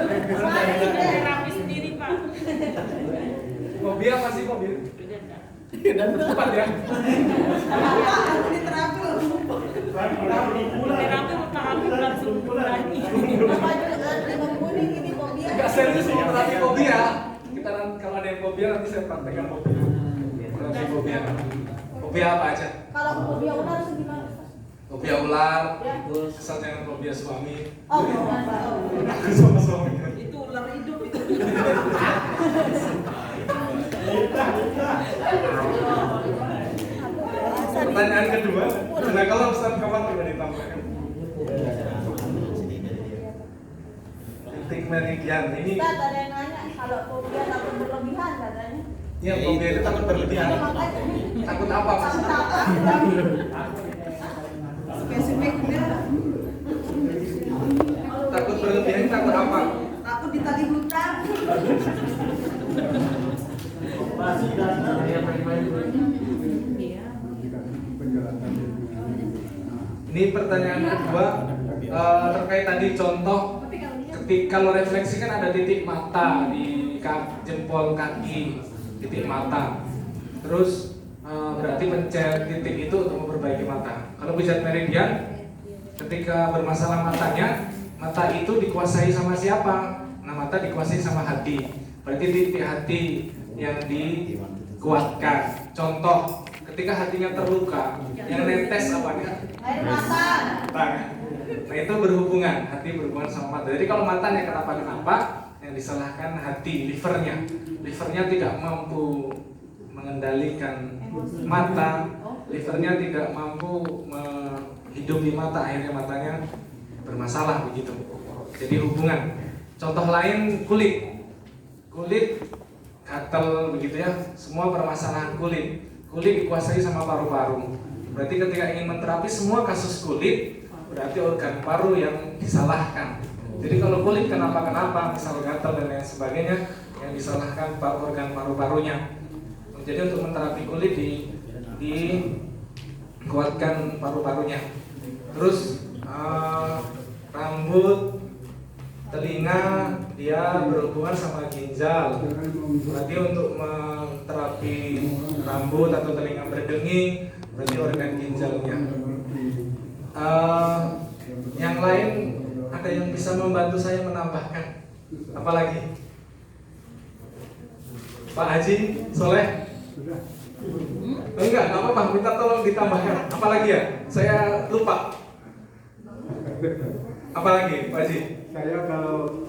Terapi sendiri Pak. Fobia apa sih fobia? Dan tepat ya. Aku di terapi loh. Terapi memahami langsung berani. Apa juga lemon kuning ini fobia. Enggak serius mau terapi fobia. Kita kalau ada yang fobia nanti saya praktekkan fobia. Terapi fobia. Fobia apa aja? Kalau fobia ular itu gimana? Fobia ular, Ya. kesal dengan fobia suami. Oh, bukan. Aku sama suami. Itu ular hidup itu. Pertanyaan kedua, nah kalau Ustaz kapan tidak ditambahkan? Titik meridian ini. Ustaz ada yang nanya kalau fobia takut berlebihan katanya. Iya, fobia itu takut berlebihan. Ya, makanya. Takut apa? Takut apa? Spesifiknya Takut berlebihan takut apa? takut ditagih hutang. Ini pertanyaan kedua terkait tadi contoh ketika kalau refleksi kan ada titik mata di jempol kaki, titik mata. Terus berarti pencet titik itu untuk memperbaiki mata. Kalau pijat meridian, ketika bermasalah matanya, mata itu dikuasai sama siapa? Nah, mata dikuasai sama hati. Berarti titik hati yang dikuatkan. Contoh, ketika hatinya terluka, yang netes apanya? Air mata. Nah, itu berhubungan, hati berhubungan sama mata. Jadi kalau matanya kenapa-kenapa, yang disalahkan hati, livernya. Livernya tidak mampu mengendalikan mata, livernya tidak mampu menghidupi mata, akhirnya matanya bermasalah begitu. Jadi hubungan. Contoh lain kulit gatal begitu ya, semua permasalahan kulit dikuasai sama paru-paru. Berarti ketika ingin menterapi semua kasus kulit, berarti organ paru yang disalahkan. Jadi kalau kulit kenapa-kenapa, misal gatal dan lain sebagainya, yang disalahkan organ paru-parunya. Jadi untuk menterapi kulit dikuatkan paru-parunya. Terus rambut, telinga dia berhubungan sama ginjal. Berarti untuk menterapi rambut atau telinga berdenging, berarti organ ginjalnya. Yang lain ada yang bisa membantu saya menambahkan? Apalagi? Pak Haji Soleh? Enggak apa-apa, minta tolong ditambahkan. Apalagi ya? Saya lupa. Apalagi Pak Haji? Saya kalau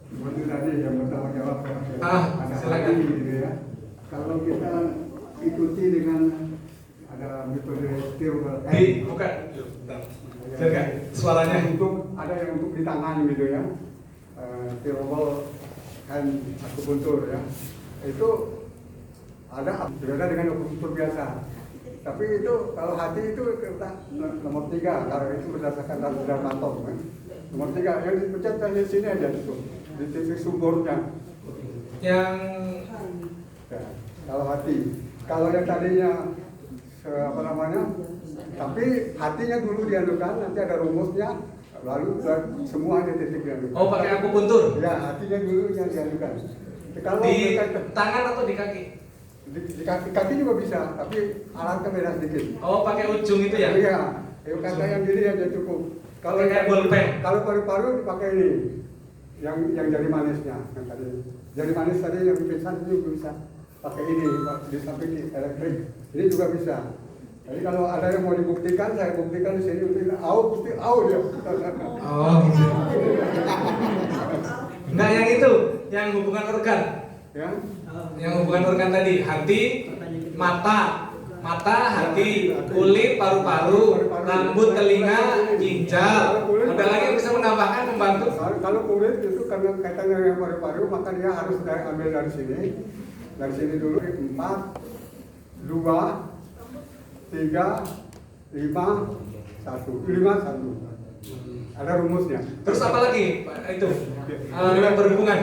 seperti tadi yang bertanggung jawab silakan. gitu ya. Kalau kita ikuti dengan ada metode steerable bukan. Jaga suaranya. ada yang untuk di tangan gitu ya. Steerable hand akupuntur ya. Itu ada berbeda dengan akupuntur biasa. Tapi itu kalau hati itu kita nomor 3 karena itu berdasarkan daftar kantor kan. Nomor 3 yang dipencet dari sini aja itu di titik sumbernya. Yang Ya, kalau hati, kalau yang tadinya apa namanya, tapi hatinya dulu dianukan, nanti ada rumusnya, lalu semua ada titik dianukan. oh pakai akupuntur Ya, hatinya dulu yang dianukan. Kalau di mereka, tangan atau di kaki? di kaki juga bisa, tapi alatnya beda sedikit. Oh pakai ujung itu ya? Iya, kata yang gini aja cukup. Kalau Pakai bolpen. Kalau paru-paru dipakai ini, yang jari manisnya, yang tadi. Jari manis tadi yang pingsan itu juga bisa pakai ini, di samping elektrik. Ini juga bisa. Jadi kalau ada yang mau dibuktikan, saya buktikan di sini. Pasti dia. Oh gitu. Nah yang itu, yang hubungan organ. Ya. Yang hubungan organ tadi, hati, mata, hati, kulit, paru-paru, rambut, telinga, ginjal. Ada lagi yang bisa menambahkan, membantu? Kalau kulit itu karena kaitannya yang paru-paru, maka dia harus ambil dari sini. Dari sini dulu 4, 2, 3, 5, 1. Ada rumusnya. Terus apa lagi? Itu yang berhubungan.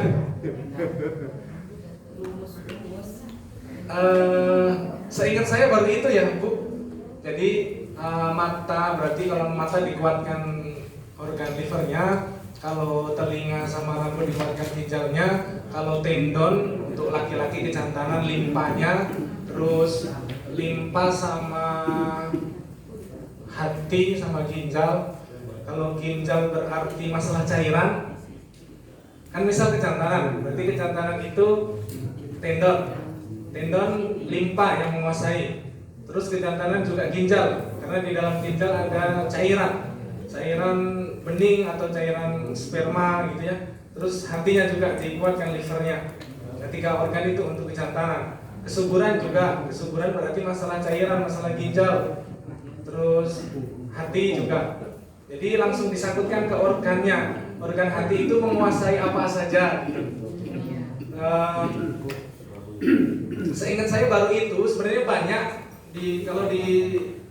Seingat saya baru itu ya Bu. Jadi mata berarti kalau mata dikuatkan organ livernya, kalau telinga sama rambut di markas ginjalnya, kalau tendon untuk laki-laki kejantanan limpanya, terus limpa sama hati sama ginjal. Kalau ginjal berarti masalah cairan, kan misal kejantanan, berarti kejantanan itu tendon limpa yang menguasai. Terus kejantanan juga ginjal, karena di dalam ginjal ada cairan bening atau cairan sperma gitu ya. Terus hatinya juga dikuatkan livernya. Ketiga organ itu untuk kejantanan. Kesuburan juga, kesuburan berarti masalah cairan, masalah ginjal. Terus hati juga. Jadi langsung disangkutkan ke organnya. Organ hati itu menguasai apa saja gitu. Seingat saya baru itu sebenarnya banyak kalau di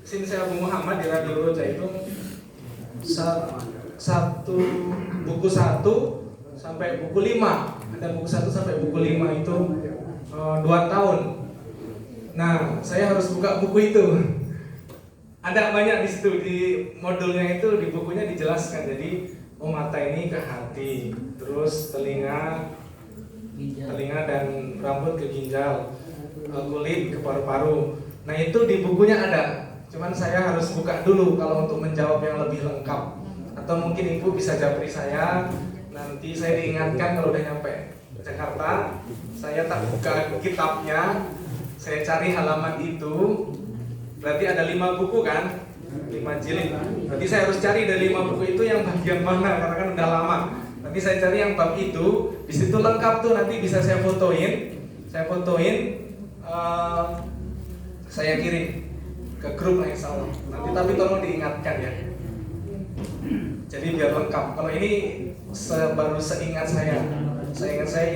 sini saya Abu Muhammad di Radio Roja itu buku 1 sampai buku 5. Ada buku 1 sampai buku 5 itu 2 tahun. Nah, saya harus buka buku itu. Ada banyak di situ, di modulnya itu, di bukunya dijelaskan. Jadi mata ini ke hati, terus telinga dan rambut ke ginjal, kulit ke paru-paru. Nah itu di bukunya ada. Cuman saya harus buka dulu kalau untuk menjawab yang lebih lengkap. Atau mungkin ibu bisa japri saya. Nanti saya diingatkan kalau udah nyampe Jakarta. Saya tak buka kitabnya, saya cari halaman itu. Berarti ada 5 buku kan, 5 jilid. Berarti saya harus cari dari 5 buku itu yang bagian mana, karena kan udah lama. Nanti saya cari yang bab itu, di situ lengkap tuh, nanti bisa saya fotoin, saya kirim ke grup lah insya Allah. Nanti tapi tolong diingatkan ya. Jadi biar lengkap. Kalau ini baru seingat saya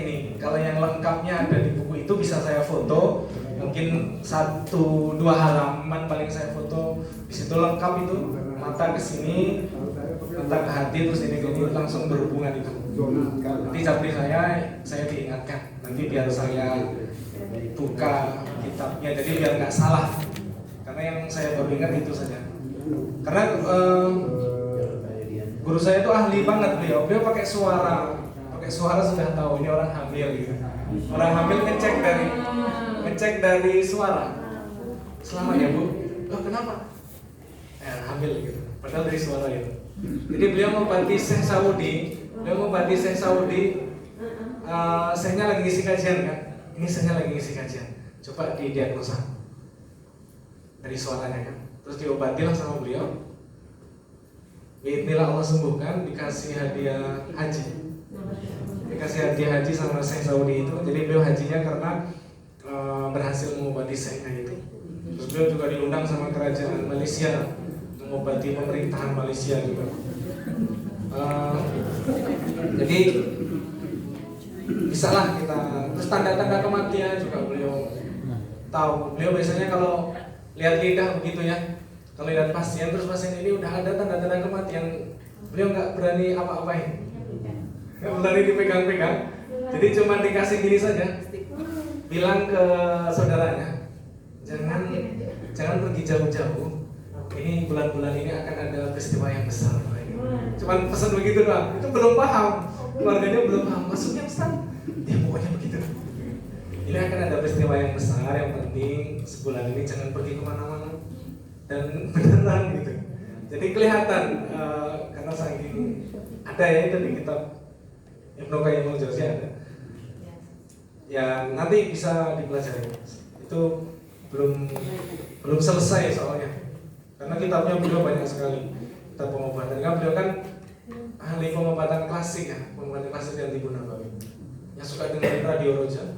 ini. Kalau yang lengkapnya ada di buku itu bisa saya foto. Mungkin 1-2 halaman paling saya foto. Di situ lengkap itu, mata ke sini, mata ke hati, terus ini langsung berhubungan itu. Nanti japri saya diingatkan. Nanti biar saya buka kitabnya, jadi biar nggak salah. Karena yang saya baru ingat itu saja. Karena guru saya itu ahli banget beliau pakai suara sudah tahu ini orang hamil gitu. Orang hamil ngecek dari suara. Selamat ya Bu. Loh kenapa? Hamil gitu. Padahal dari suara itu. Jadi beliau mengobati Syekh Saudi. Syekhnya lagi ngisi kajian kan. Ini Syekhnya lagi ngisi kajian. Coba didiagnosa dari suaranya kan. Terus diobatilah sama beliau. Bismillah Allah sembuhkan, dikasih hadiah haji sama Syekh Saudi itu. Jadi beliau hajinya karena berhasil mengobati Syekhnya itu. Terus beliau juga diundang sama kerajaan Malaysia mengobati pemerintahan Malaysia juga. Jadi bisalah kita. Terus tanda-tanda kematian juga beliau tahu. Beliau biasanya kalau lihat lidah begitu ya, kalau lihat pasien terus pasien ini udah ada tanda-tanda kematian, beliau nggak berani apa-apain, nggak berani dipegang-pegang. Jadi cuma dikasih gini saja, bilang ke saudaranya, jangan pergi jauh-jauh. Ini bulan-bulan ini akan ada peristiwa yang besar. Cuman pesan begitu doang. Itu belum paham, keluarganya belum paham. Maksudnya Ustaz? Ya pokoknya begitu. Ini akan ada peristiwa yang besar, yang penting sebulan ini jangan pergi kemana-mana. Dan beneran gitu. Jadi kelihatan karena saking ada ya itu di kitab Ibnu Qayyim al-Jauziyah ada. Ya nanti bisa dipelajari. Itu belum selesai soalnya. Karena kitabnya beliau banyak sekali. Kitab pengobatan. Kan beliau kan ahli pengobatan klasik ya, pengobatan klasik yang Tibu Nabawi. Yang suka dengerin Radio Roja,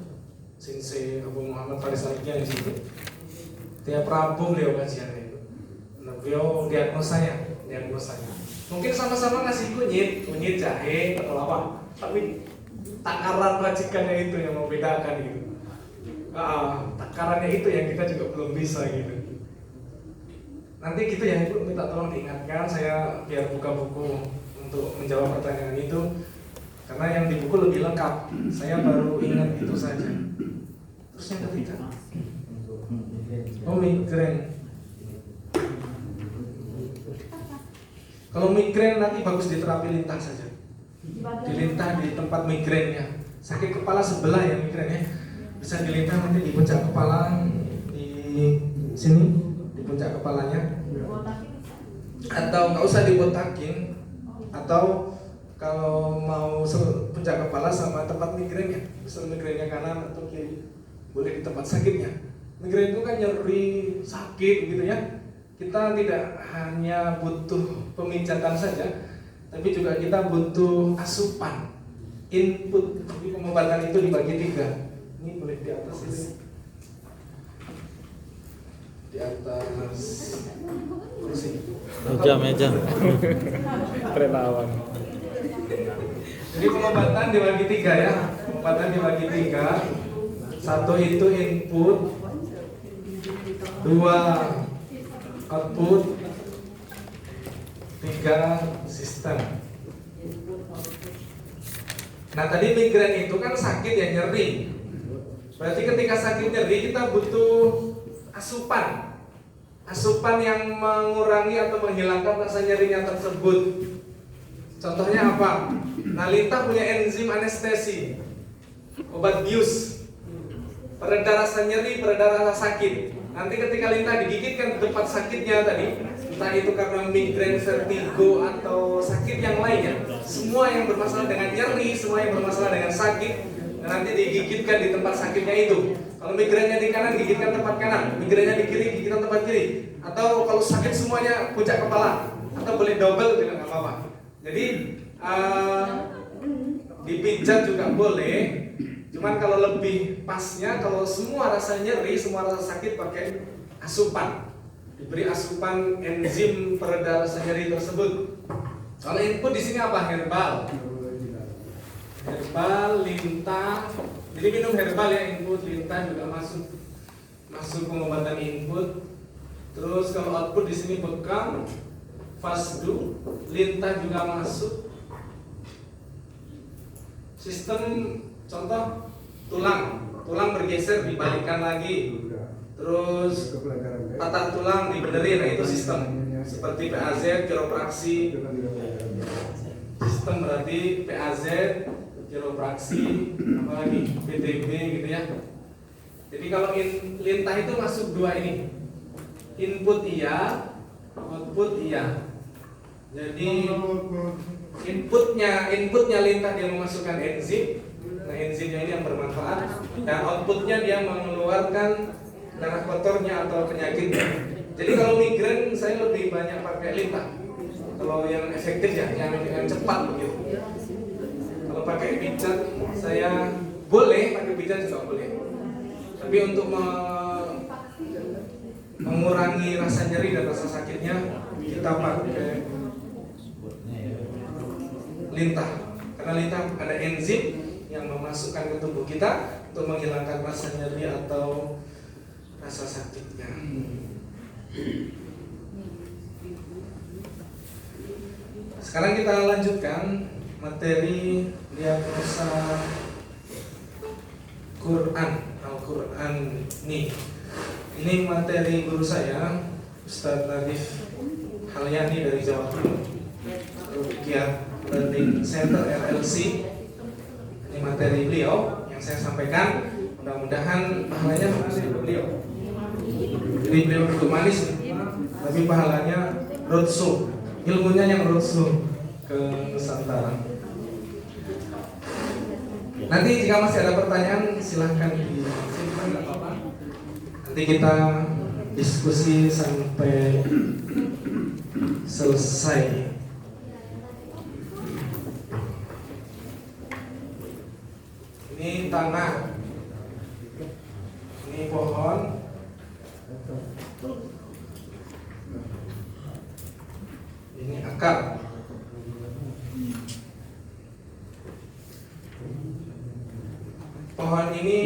Sensei Abu Muhammad Faris Al-Qiyah di situ. Tiap Rabu beliau kajian itu. Nah, beliau diagnosanya. Mungkin sama-sama ngasih kunyit jahe atau apa, tapi takaran racikannya itu yang membedakan gitu. Takarannya itu yang kita juga belum bisa gitu. Nanti gitu ya Ibu, minta tolong diingatkan saya biar buka buku untuk menjawab pertanyaan itu. Karena yang di buku lebih lengkap. Saya baru ingat itu saja. Terus yang ketiga, migrain. Kalau migrain nanti bagus diterapi lintas saja. dilintah di tempat migrainnya. Sakit kepala sebelah ya migrainnya, bisa dilintah nanti di puncak kepala, di sini di puncak kepalanya, atau nggak usah dibotakin, atau kalau mau puncak kepala sama tempat migrainnya, misal migrainnya kanan atau kiri, boleh di tempat sakitnya. Migrain itu kan nyeri, sakit gitu ya. Kita tidak hanya butuh pemijatan saja, tapi juga kita butuh asupan, input. Jadi pengobatan itu dibagi 3. Ini boleh di atas ini, di atas kursi. Meja. Relawan. Jadi pengobatan dibagi 3 ya. Pengobatan dibagi 3. 1 itu input, 2 output, 3 sistem. Nah tadi migrain itu kan sakit ya, nyeri. Berarti ketika sakit nyeri kita butuh asupan, asupan yang mengurangi atau menghilangkan rasa nyerinya tersebut. Contohnya apa? Nah lintah punya enzim anestesi, obat bius, pereda rasa nyeri, pereda rasa sakit. Nanti ketika lintah digigitkan di tempat sakitnya tadi, entah itu karena migrain, vertigo, atau sakit yang lainnya, semua yang bermasalah dengan nyeri, semua yang bermasalah dengan sakit, nanti digigitkan di tempat sakitnya itu. Kalau migrainnya di kanan, gigitkan tempat kanan, migrainnya di kiri, gigitkan tempat kiri. Atau kalau sakit semuanya puncak kepala, atau boleh double juga nggak apa-apa. Jadi dipijat juga boleh. Cuman kalau lebih pasnya, kalau semua rasa nyeri, semua rasa sakit pakai asupan, diberi asupan enzim pereda rasa nyeri tersebut. Kalau input di sini apa? Herbal, lintah. Jadi minum herbal ya, input, lintah juga masuk pengobatan input. Terus kalau output di sini bekam, fasdu, lintah juga masuk. Sistem contoh tulang bergeser dibalikkan lagi, terus patah tulang dibenerin, nah itu sistem. Seperti PAZ, kiropraksi. Sistem berarti PAZ, kiropraksi, apalagi PTB gitu ya. Jadi kalau lintah itu masuk 2 ini, input iya, output iya. Jadi inputnya lintah dia memasukkan enzim. Nah enzimnya ini yang bermanfaat, dan outputnya dia mengeluarkan darah kotornya atau penyakitnya. Jadi kalau migrain saya lebih banyak pakai lintah. Kalau yang efektif ya, yang cepat begitu. Kalau pakai pijat saya boleh, pakai pijat juga boleh. Tapi untuk mengurangi rasa nyeri dan rasa sakitnya, kita pakai lintah. Karena lintah ada enzim yang memasukkan ke tubuh kita untuk menghilangkan rasa nyeri atau rasa sakitnya. Sekarang kita lanjutkan materi diagnosa Quran, Al-Quran nih. Ini materi guru saya, Ustadz Nadif Halyani dari Jawa Timur, Ruqyah Learning Center LLC. Ini materi beliau yang saya sampaikan. Mudah-mudahan pahalanya mengalir beliau. Jadi beliau duduk manis, tapi pahalanya roadshow, ilmunya yang roadshow ke Nusantara. Nanti jika masih ada pertanyaan silahkan disimpan, nggak apa-apa. Nanti kita diskusi sampai selesai. Ini tanah, ini pohon, ini akar. Pohon ini,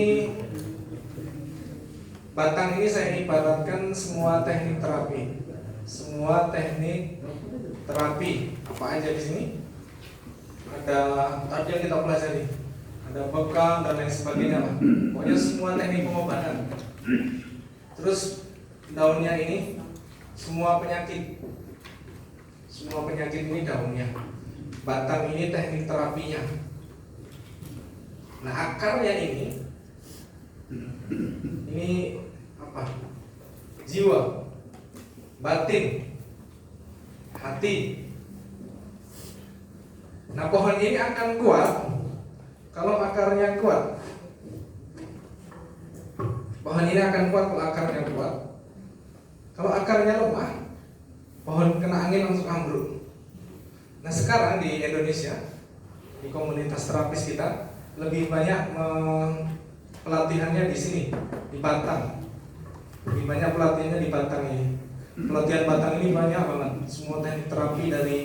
batang ini saya ibaratkan semua teknik terapi. Semua teknik terapi apa aja di sini? Ada tadi yang kita pelajari, ada bekam dan lain sebagainya lah. Pokoknya semua teknik pengobatan. Terus daunnya ini semua penyakit ini daunnya. batang ini teknik terapinya. Nah, akarnya ini apa? Jiwa, batin, hati. Nah, pohon ini akan kuat kalau akarnya kuat. Pohon ini akan kuat kalau akarnya kuat. Kalau akarnya lemah, pohon kena angin langsung ambruk. Nah, sekarang di Indonesia, di komunitas terapis kita lebih banyak pelatihannya di sini, di Batang. Lebih banyak pelatihannya di Batang ini. Pelatihan Batang ini banyak banget. Semua teknik terapi dari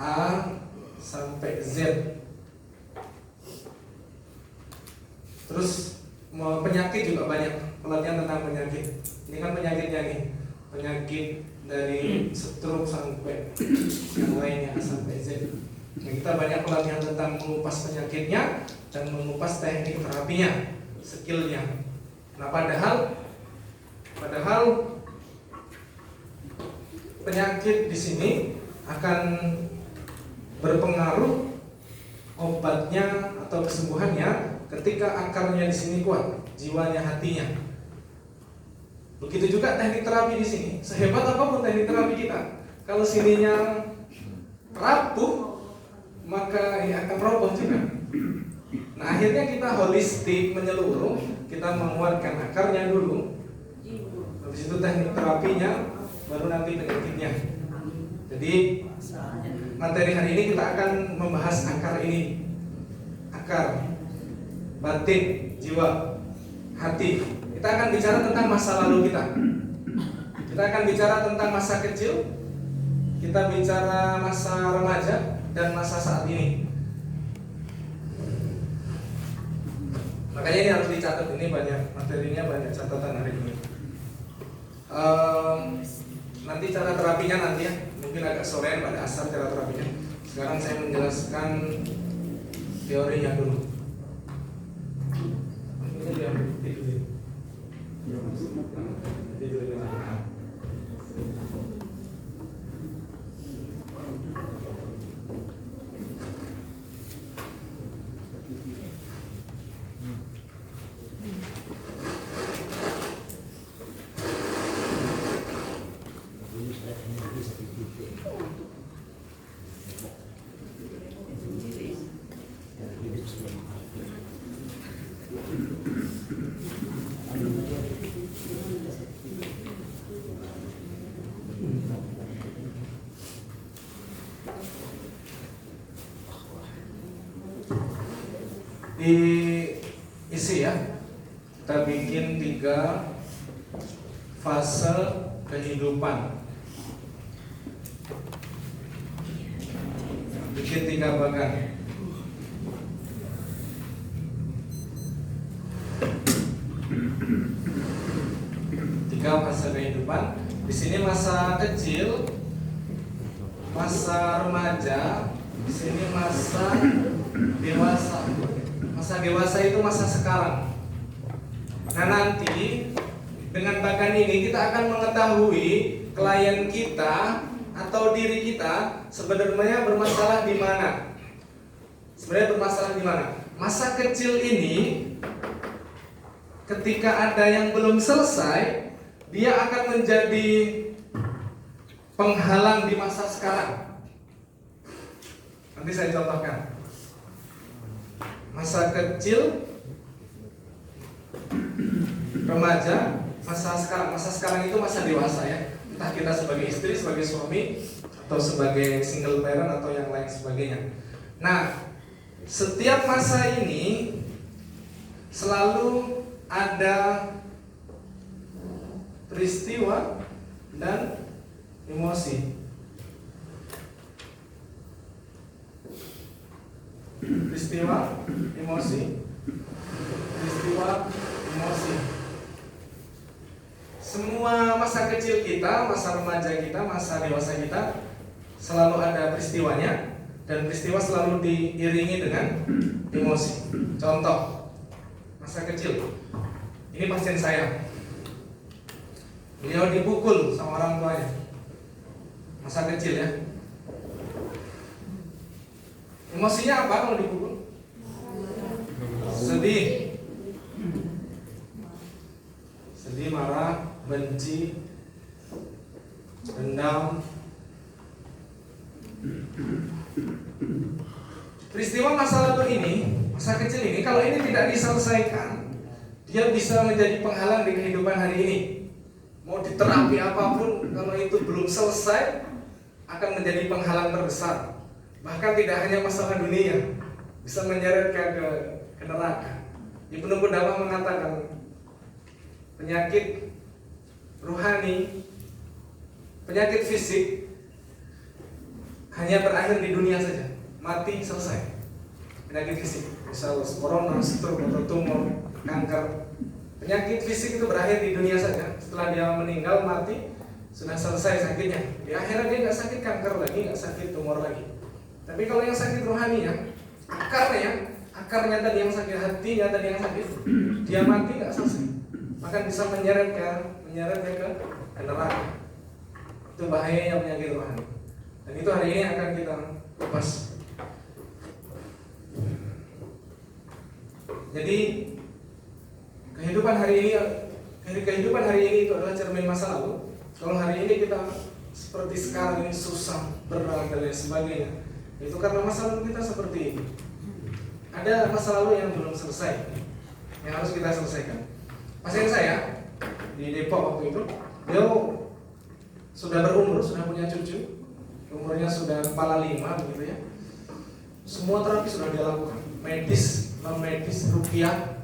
A sampai Z. Terus penyakit juga banyak. Pelatihan tentang penyakit. Ini kan penyakitnya nih. Penyakit dari stroke sampai yang lainnya sampai Z. Nah, kita banyak pelatihan tentang mengupas penyakitnya dan mengupas teknik terapinya, skillnya. Nah, padahal penyakit di sini akan berpengaruh obatnya atau kesembuhannya ketika akarnya di sini kuat, jiwanya, hatinya. Begitu juga teknik terapi di sini. Sehebat apapun teknik terapi kita, kalau sininya rapuh, maka ini akan roboh juga. Nah, akhirnya kita holistik, menyeluruh, kita menguatkan akarnya dulu. Habis itu teknik terapinya, baru nanti penyakitnya. Jadi materi hari ini kita akan membahas akar ini. Akar, batin, jiwa, hati. Kita akan bicara tentang masa lalu kita. Kita akan bicara tentang masa kecil. Kita bicara masa remaja dan masa saat ini. Makanya ini harus dicatat, ini banyak materinya, banyak catatan hari ini. Nanti cara terapinya nanti ya, mungkin agak sorean pada asal cara terapinya. Sekarang saya menjelaskan teorinya dulu. Ini dia tidur. Diisi ya, kita bikin 3 fase kehidupan, bikin 3 bagan. Tiga fase kehidupan. Di sini masa kecil, masa remaja, di sini masa dewasa. Masa dewasa itu masa sekarang. Nah, nanti dengan bagan ini kita akan mengetahui klien kita atau diri kita sebenarnya bermasalah di mana. Sebenarnya bermasalah di mana? Masa kecil ini ketika ada yang belum selesai, dia akan menjadi penghalang di masa sekarang. Nanti saya contohkan. Masa kecil, remaja, masa sekarang itu masa dewasa ya. Entah kita sebagai istri, sebagai suami, atau sebagai single parent atau yang lain sebagainya. Nah, setiap masa ini selalu ada peristiwa dan emosi. Peristiwa, emosi. Peristiwa, emosi. Semua masa kecil kita, masa remaja kita, masa dewasa kita selalu ada peristiwanya, dan peristiwa selalu diiringi dengan emosi. Contoh, masa kecil. Ini pasien saya. Beliau dipukul sama orang tuanya. Masa kecil ya. Emosinya apa kalau dipukul? Sedih. Sedih, marah, benci, dendam. Peristiwa masa lalu ini, masa kecil ini, kalau ini tidak diselesaikan, dia bisa menjadi penghalang di kehidupan hari ini. Mau diterapi apapun, kalau itu belum selesai, akan menjadi penghalang terbesar. Bahkan tidak hanya masalah dunia, bisa menyeretkan ke neraka. Ibnu Qudamah mengatakan penyakit rohani, penyakit fisik hanya berakhir di dunia saja, mati selesai. Penyakit fisik, misal corona, stroke atau tumor, kanker, penyakit fisik itu berakhir di dunia saja. Setelah dia meninggal, mati, sudah selesai sakitnya. Di akhirat dia nggak sakit kanker lagi, nggak sakit tumor lagi. Tapi kalau yang sakit rohaninya, akarnya tadi yang sakit, hatinya tadi yang sakit, dia mati nggak selesai, maka bisa menyeretnya ke neraka. Itu bahayanya penyakit rohani. Dan itu hari ini akan kita kupas. Jadi kehidupan hari ini itu adalah cermin masa lalu. Kalau hari ini kita seperti sekarang ini susah, berat dan lain sebagainya, itu karena masa lalu kita seperti ini. Ada masa lalu yang belum selesai, yang harus kita selesaikan. Pasien saya di Depok waktu itu, beliau sudah berumur, sudah punya cucu, umurnya sudah kepala 5 begitu ya. Semua terapi sudah dia lakukan, medis, non medis, rupiah,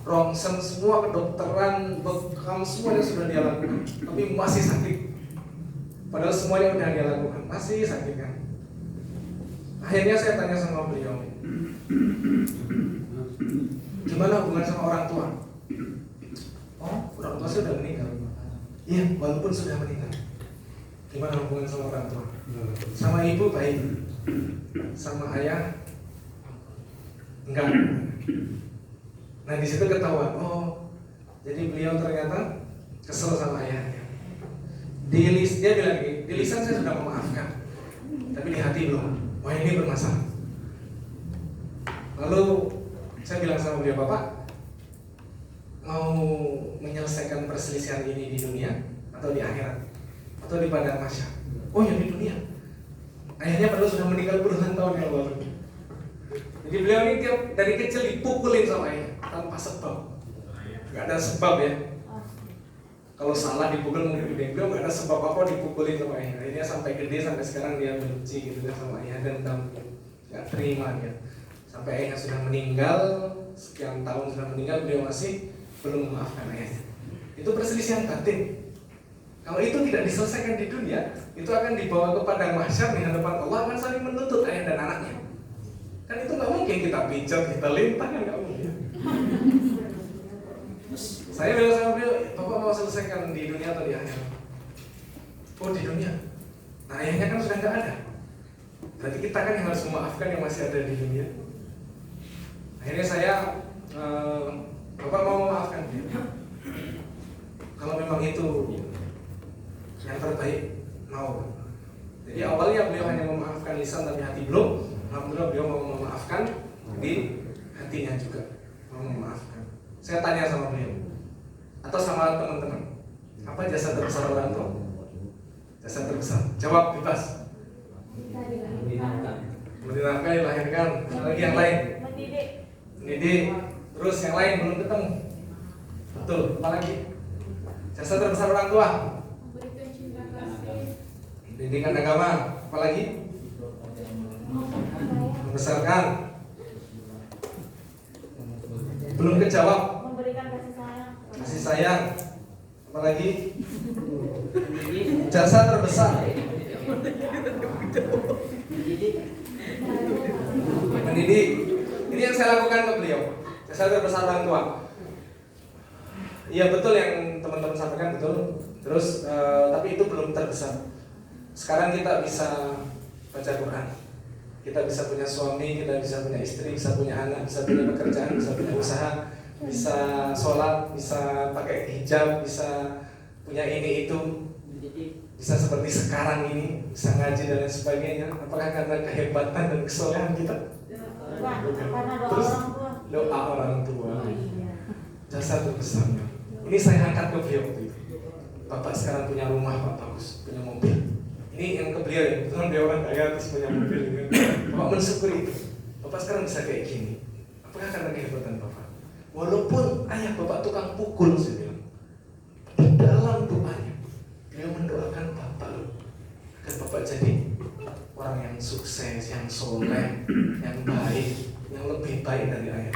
rongsen, semua kedokteran, bekam, semuanya sudah dia lakukan, tapi masih sakit. Padahal semuanya sudah dia lakukan, masih sakit kan. Akhirnya saya tanya sama beliau, gimana hubungan sama orang tua? Oh, orang tua saya sudah meninggal. Iya, walaupun sudah meninggal, gimana hubungan sama orang tua? Sama ibu baik, sama ayah enggak. Nah di situ ketahuan, oh jadi beliau ternyata kesel sama ayahnya. Dia bilang di lisan saya sudah memaafkan, tapi di hati belum. Wah ini bermasalah. Lalu saya bilang sama beliau, Bapak mau menyelesaikan perselisihan ini di dunia atau di akhirat atau di padang mahsyar? Oh ya di dunia. Ayahnya padahal sudah meninggal puluhan tahun yang lalu. Jadi beliau ini tiap dari kecil dipukulin sama ayah tanpa sebab, nggak ada sebab ya. Kalau salah dipukul mungkin gede, beliau nggak ada sebab apa dipukulin sama ayah. Akhirnya sampai gede, sampai sekarang dia benci gitu kan sama ayah dan nggak terima dia. Sampai ayahnya sudah meninggal, sekian tahun sudah meninggal, beliau masih belum memaafkan ayahnya. Itu perselisihan batin. Kalau itu tidak diselesaikan di dunia, itu akan dibawa ke padang mahsyar di hadapan Allah, akan saling menuntut ayah dan anaknya. Kan itu nggak mungkin kita pijat, kita lintah, kan nggak mungkin. Saya bilang sama beliau, Bapak mau selesaikan di dunia atau di akhirat? Oh di dunia. Nah ayahnya kan sudah nggak ada. Berarti kita kan yang harus memaafkan yang masih ada di dunia. Akhirnya saya, Bapak mau memaafkan dia. Kalau memang itu yang terbaik, mau. Jadi awalnya beliau hanya memaafkan lisan tapi hati belum. Alhamdulillah beliau mau memaafkan di hatinya juga, mau memaafkan. Saya tanya sama beliau atau sama teman-teman, apa jasa terbesar orang tua? Jasa terbesar, jawab bebas. Menafkahi, dilahirkan, lagi yang lain. Mendidik, terus yang lain belum ketemu. Betul, apa lagi? Jasa terbesar orang tua. Pendidikan agama, apa lagi? Membesarkan. Belum kejawab. Memberikan kasih sayang. Kasih sayang. Apalagi? Jasa terbesar. Mendidik. Ini yang saya lakukan ke beliau. Jasa terbesar orang tua. Iya betul yang teman-teman sampaikan, betul. Terus tapi itu belum terbesar. Sekarang kita bisa baca Quran. Kita bisa punya suami, kita bisa punya istri, bisa punya anak, bisa punya pekerjaan, bisa punya usaha, bisa sholat, bisa pakai hijab, bisa punya ini itu. bisa seperti sekarang ini, bisa ngaji dan lain sebagainya? Apakah karena kehebatan dan kesolehan kita? Karena doa Terus orang tua. doa orang tua, Oh, iya. jasa terbesarnya. Ini saya angkat ke beliau waktu itu. Bapak sekarang punya rumah, Pak, bagus, punya mobil. Ini yang ke beliau ya, kebetulan beliau orang kaya terus punya mobil. Gitu. Bapak mensyukuri itu. Bapak sekarang bisa kayak gini. Apakah karena kehebatan Bapak? Walaupun ayah Bapak tukang pukul, saya bilang. Di dalam doanya, beliau mendoakan Bapak loh, agar Bapak jadi orang yang sukses, yang soleh, yang baik, yang lebih baik dari ayah.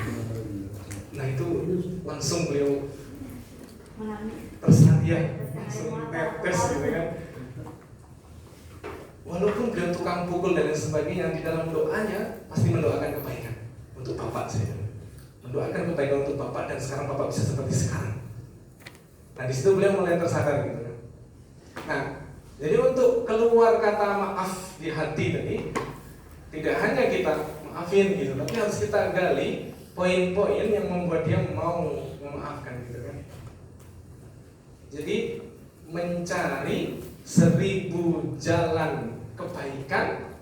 Nah itu langsung beliau tersandia, langsung tetes gitu kan. Walaupun beliau tukang pukul dan lain sebagainya, di dalam doanya pasti mendoakan kebaikan untuk Bapak saya. Mendoakan kebaikan untuk Bapak dan sekarang Bapak bisa seperti sekarang. Nah di situ beliau mulai tersadar gitu kan. Nah jadi untuk keluar kata maaf di hati tadi, tidak hanya kita maafin gitu, tapi harus kita gali poin-poin yang membuat dia mau memaafkan gitu kan. Jadi mencari 1000 jalan kebaikan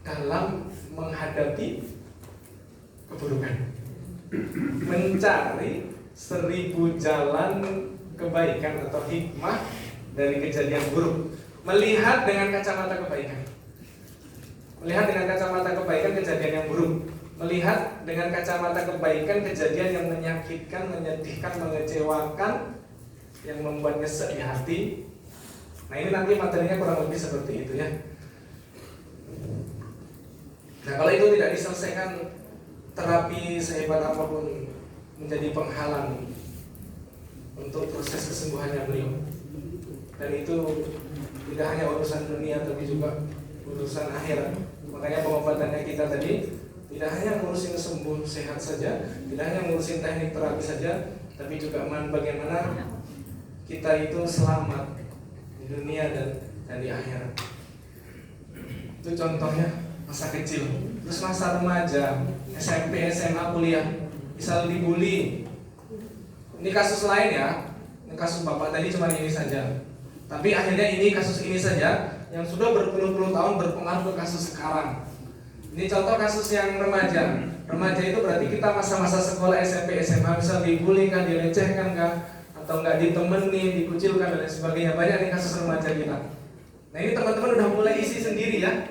dalam menghadapi keburukan. Mencari 1000 jalan kebaikan atau hikmah dari kejadian buruk. Melihat dengan kacamata kebaikan. Melihat dengan kacamata kebaikan kejadian yang buruk. Melihat dengan kacamata kebaikan kejadian yang menyakitkan, menyedihkan, mengecewakan, yang membuat nyesek di hati. Nah ini nanti materinya kurang lebih seperti itu ya. Nah kalau itu tidak diselesaikan, terapi sehebat apapun menjadi penghalang untuk proses kesembuhannya beliau. Dan itu tidak hanya urusan dunia tapi juga urusan akhirat. Makanya pengobatannya kita tadi tidak hanya ngurusin sembuh sehat saja, tidak hanya ngurusin teknik terapi saja, tapi juga bagaimana kita itu selamat di dunia dan di akhirat. Itu contohnya masa kecil. Terus masa remaja, SMP, SMA, kuliah, misal dibully. Ini kasus lain ya. Ini kasus Bapak tadi cuma ini saja. Tapi akhirnya ini kasus ini saja yang sudah berpuluh-puluh tahun berpengaruh ke kasus sekarang. Ini contoh kasus yang remaja. Remaja itu berarti kita masa-masa sekolah SMP, SMA bisa dibully kan, dilecehkan kan, atau nggak ditemenin, dikucilkan dan lain sebagainya. Banyak nih kasus remaja kita. Nah ini teman-teman udah mulai isi sendiri ya.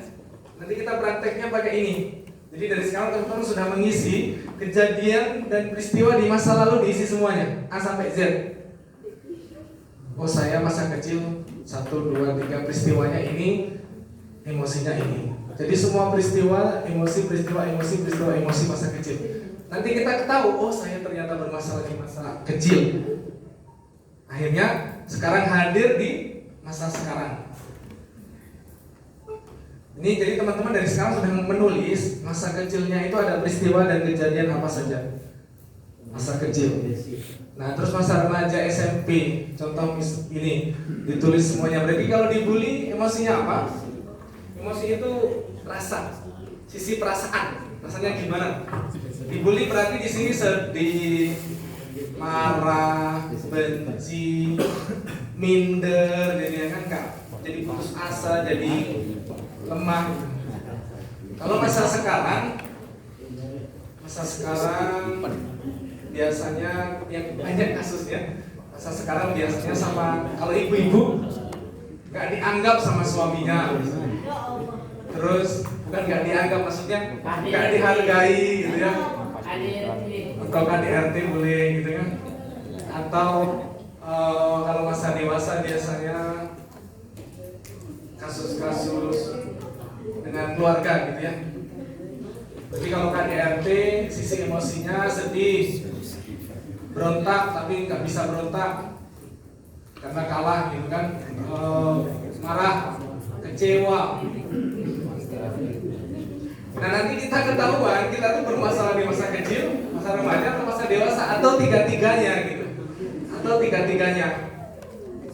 Nanti kita prakteknya pakai ini. Jadi dari sekarang teman-teman sudah mengisi kejadian dan peristiwa di masa lalu, diisi semuanya A sampai Z. Oh saya masa kecil 1, 2, 3 peristiwanya ini, emosinya ini. Jadi semua peristiwa, emosi masa kecil. Nanti kita tahu, oh saya ternyata bermasalah di masa kecil. Akhirnya sekarang hadir di masa sekarang. Ini jadi teman-teman dari sekarang sudah menulis masa kecilnya itu ada peristiwa dan kejadian apa saja. Masa kecil. Nah terus masa remaja SMP, contoh ini ditulis semuanya. Berarti kalau dibully emosinya apa? Emosi itu rasa, sisi perasaan. Rasanya gimana? Dibully berarti di sini sedih, marah, benci, minder, jadi kan enggak. Jadi putus asa, jadi lemah. Kalau masa sekarang biasanya yang banyak kasusnya, masa sekarang biasanya sama kalau ibu-ibu nggak dianggap sama suaminya, terus bukan nggak dianggap, maksudnya nggak dihargai gitu ya, atau KDRT boleh gitu ya, atau kalau masa dewasa biasanya kasus-kasus dengan keluarga gitu ya. Jadi kalau KDRT sisi emosinya sedih, berontak tapi nggak bisa berontak karena kalah gitu kan, marah, kecewa. Nah nanti kita ketahuan kita tuh bermasalah di masa kecil, masa remaja atau masa dewasa, atau tiga-tiganya gitu, atau tiga-tiganya.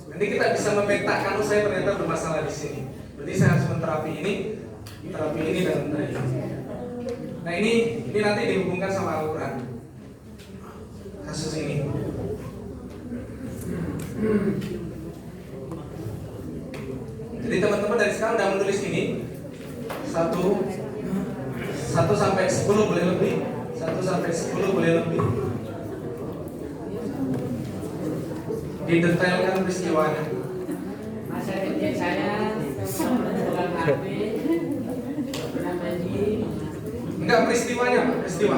Nanti kita bisa memetakan, oh saya ternyata bermasalah di sini. Berarti saya harus menterapi ini dan ini. Nah ini nanti dihubungkan sama Al-Quran. Kasus ini. sekarang udah menulis ini 1 sampai 10 boleh lebih, 1 sampai 10 boleh lebih. Didetailkan peristiwanya. Masa kecil saya pegang HP, sampai di Enggak peristiwanya, Pak, peristiwa.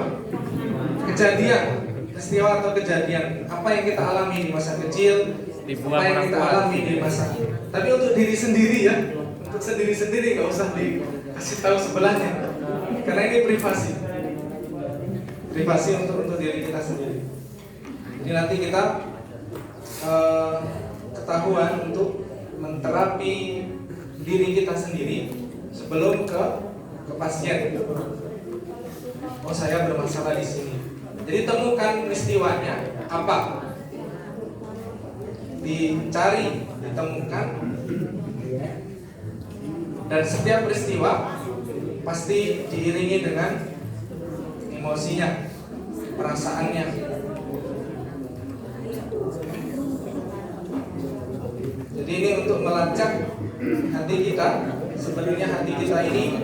Peristiwa atau kejadian. Apa yang kita alami di masa kecil, Dibuang apa yang orang kita tua. alami di masa. Tapi untuk diri sendiri ya, untuk sendiri nggak usah dikasih tahu sebelahnya, karena ini privasi. Privasi untuk diri kita sendiri. Ini nanti kita ketahuan untuk menterapi diri kita sendiri sebelum ke pasien. Oh, saya bermasalah di sini. Jadi temukan peristiwanya apa? Dicari, ditemukan. Dan setiap peristiwa pasti diiringi dengan emosinya, perasaannya. Jadi ini untuk melacak hati kita. Sebenarnya hati kita ini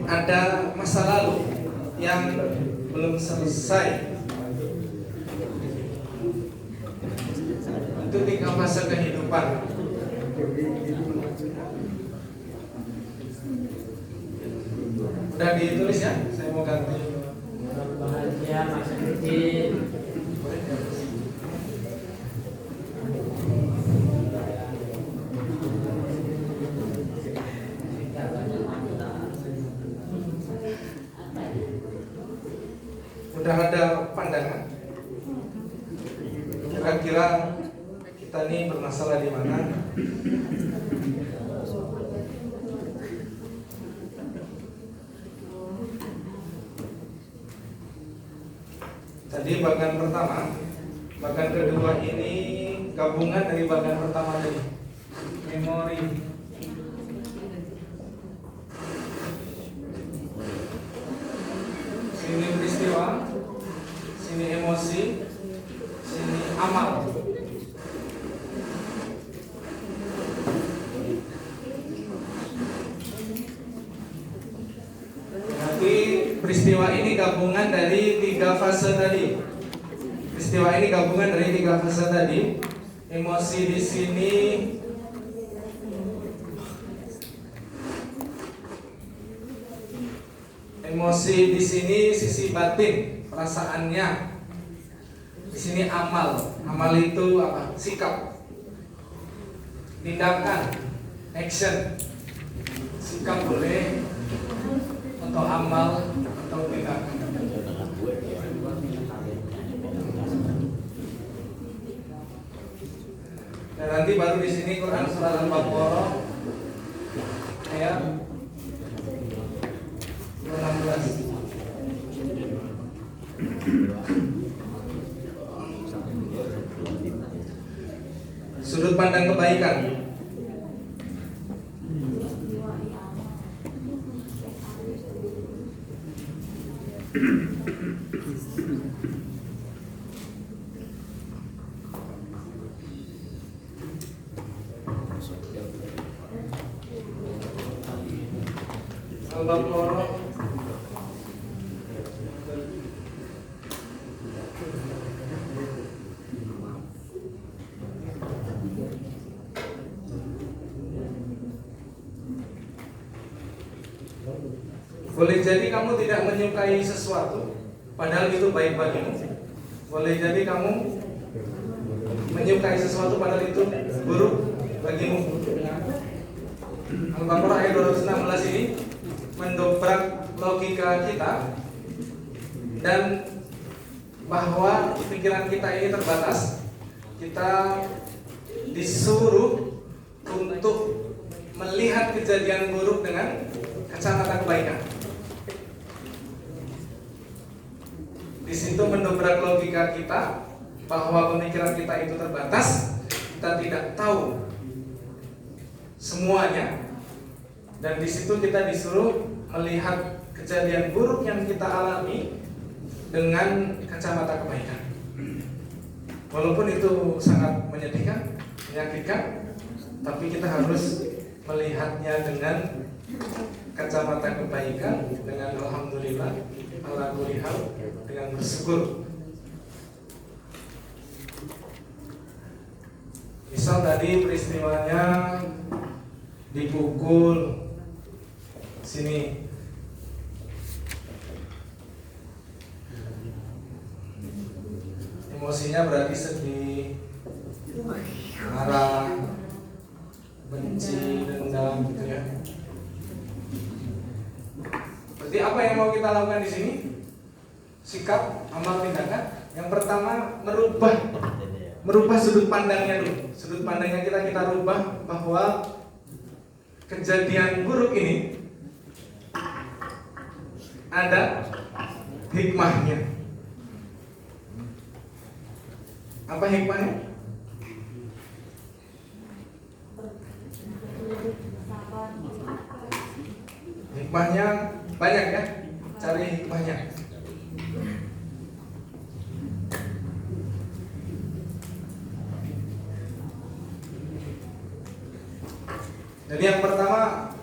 ada masa lalu yang belum selesai. Itu 3 fase kehidupan. Udah ditulis ya? Saya mau ganti. bahagia masa kecil. Udah ada pandangan. Kira-kira kita ini bermasalah di mana? Tadi bagian pertama, bagian kedua ini gabungan dari bagian pertama tadi. Memori. Sini peristiwa, sini emosi, sini amal. Berarti peristiwa ini gabungan dari 3 fase tadi. Peristiwa ini gabungan dari 3 fase tadi. Emosi di sini, emosi di sini sisi batin, perasaannya. Di sini amal. Amal itu apa? Sikap. Tindakan, action. Sikap boleh atau amal atau tindakan. Dan nanti baru di sini Quran surah Al-Baqarah ayat 16. Sudut pandang kebaikan. Al-Baqarah boleh jadi kamu tidak menyukai sesuatu padahal itu baik bagimu. Boleh jadi kamu menyukai sesuatu padahal itu buruk bagimu. Al-Baqarah ayat 216 ini mendobrak logika kita dan bahwa pikiran kita ini terbatas. Kita disuruh untuk melihat kejadian buruk dengan kacamata kebaikan. Di situ mendobrak logika kita bahwa pemikiran kita itu terbatas, kita tidak tahu semuanya, dan di situ kita disuruh melihat kejadian buruk yang kita alami dengan kacamata kebaikan. Walaupun itu sangat menyedihkan, menyakitkan, tapi kita harus melihatnya dengan kacamata kebaikan, dengan alhamdulillah, ala kulli hal, dengan bersyukur. Misal tadi peristiwanya dipukul sini, emosinya berarti sedih, marah, benci, dendam gitu ya. Berarti apa yang mau kita lakukan di sini? Sikap, amal, tindakan. Yang pertama merubah sudut pandangnya dulu. Sudut pandangnya kita rubah bahwa kejadian buruk ini ada hikmahnya. Apa hikmahnya? Hikmahnya banyak ya, cari hikmahnya. Jadi yang pertama,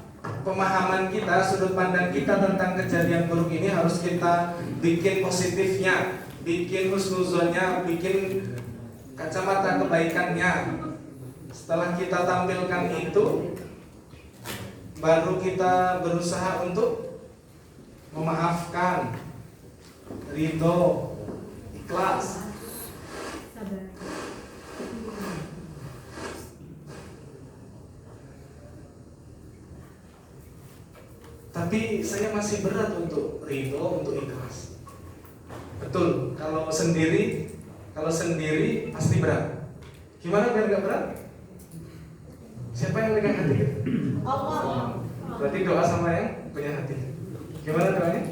pemahaman kita, sudut pandang kita tentang kejadian buruk ini harus kita bikin positifnya, bikin husnuzonnya, bikin kacamata kebaikannya. Setelah kita tampilkan itu, baru kita berusaha untuk memaafkan, ridho, ikhlas. Tapi saya masih berat untuk ridho, untuk ikhlas. Betul, kalau sendiri pasti berat. Gimana biar gak berat? Siapa yang pegang hati? Allah. Berarti doa sama yang punya hati. Gimana doanya?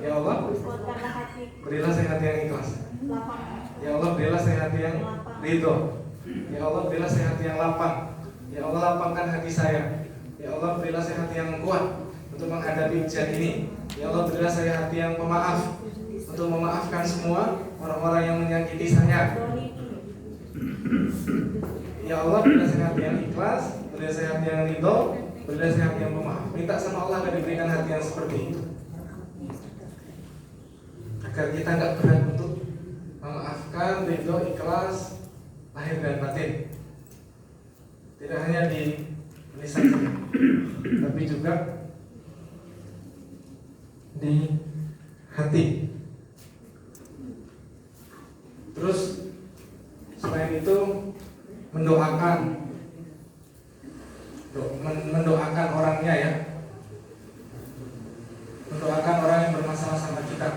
Ya Allah, Kuatkanlah hati. berilah saya hati yang ikhlas. Lapang. Ya Allah, berilah saya hati yang ridho. Ya Allah, berilah saya hati yang lapang. Ya Allah, lapangkan hati saya. Ya Allah, berilah saya hati yang kuat untuk menghadapi ujian ini. Ya Allah, berilah saya hati yang pemaaf untuk memaafkan semua orang-orang yang menyakiti saya. Ya Allah, berilah saya hati yang ikhlas, berilah saya hati yang ridho, berilah saya hati yang pemaaf. Minta sama Allah agar diberikan hati yang seperti itu, agar kita nggak berat untuk memaafkan, ridho, ikhlas, lahir dan batin. Tidak hanya di lisan saja, tapi juga di hati. Terus selain itu mendoakan orangnya ya, mendoakan orang yang bermasalah sama kita.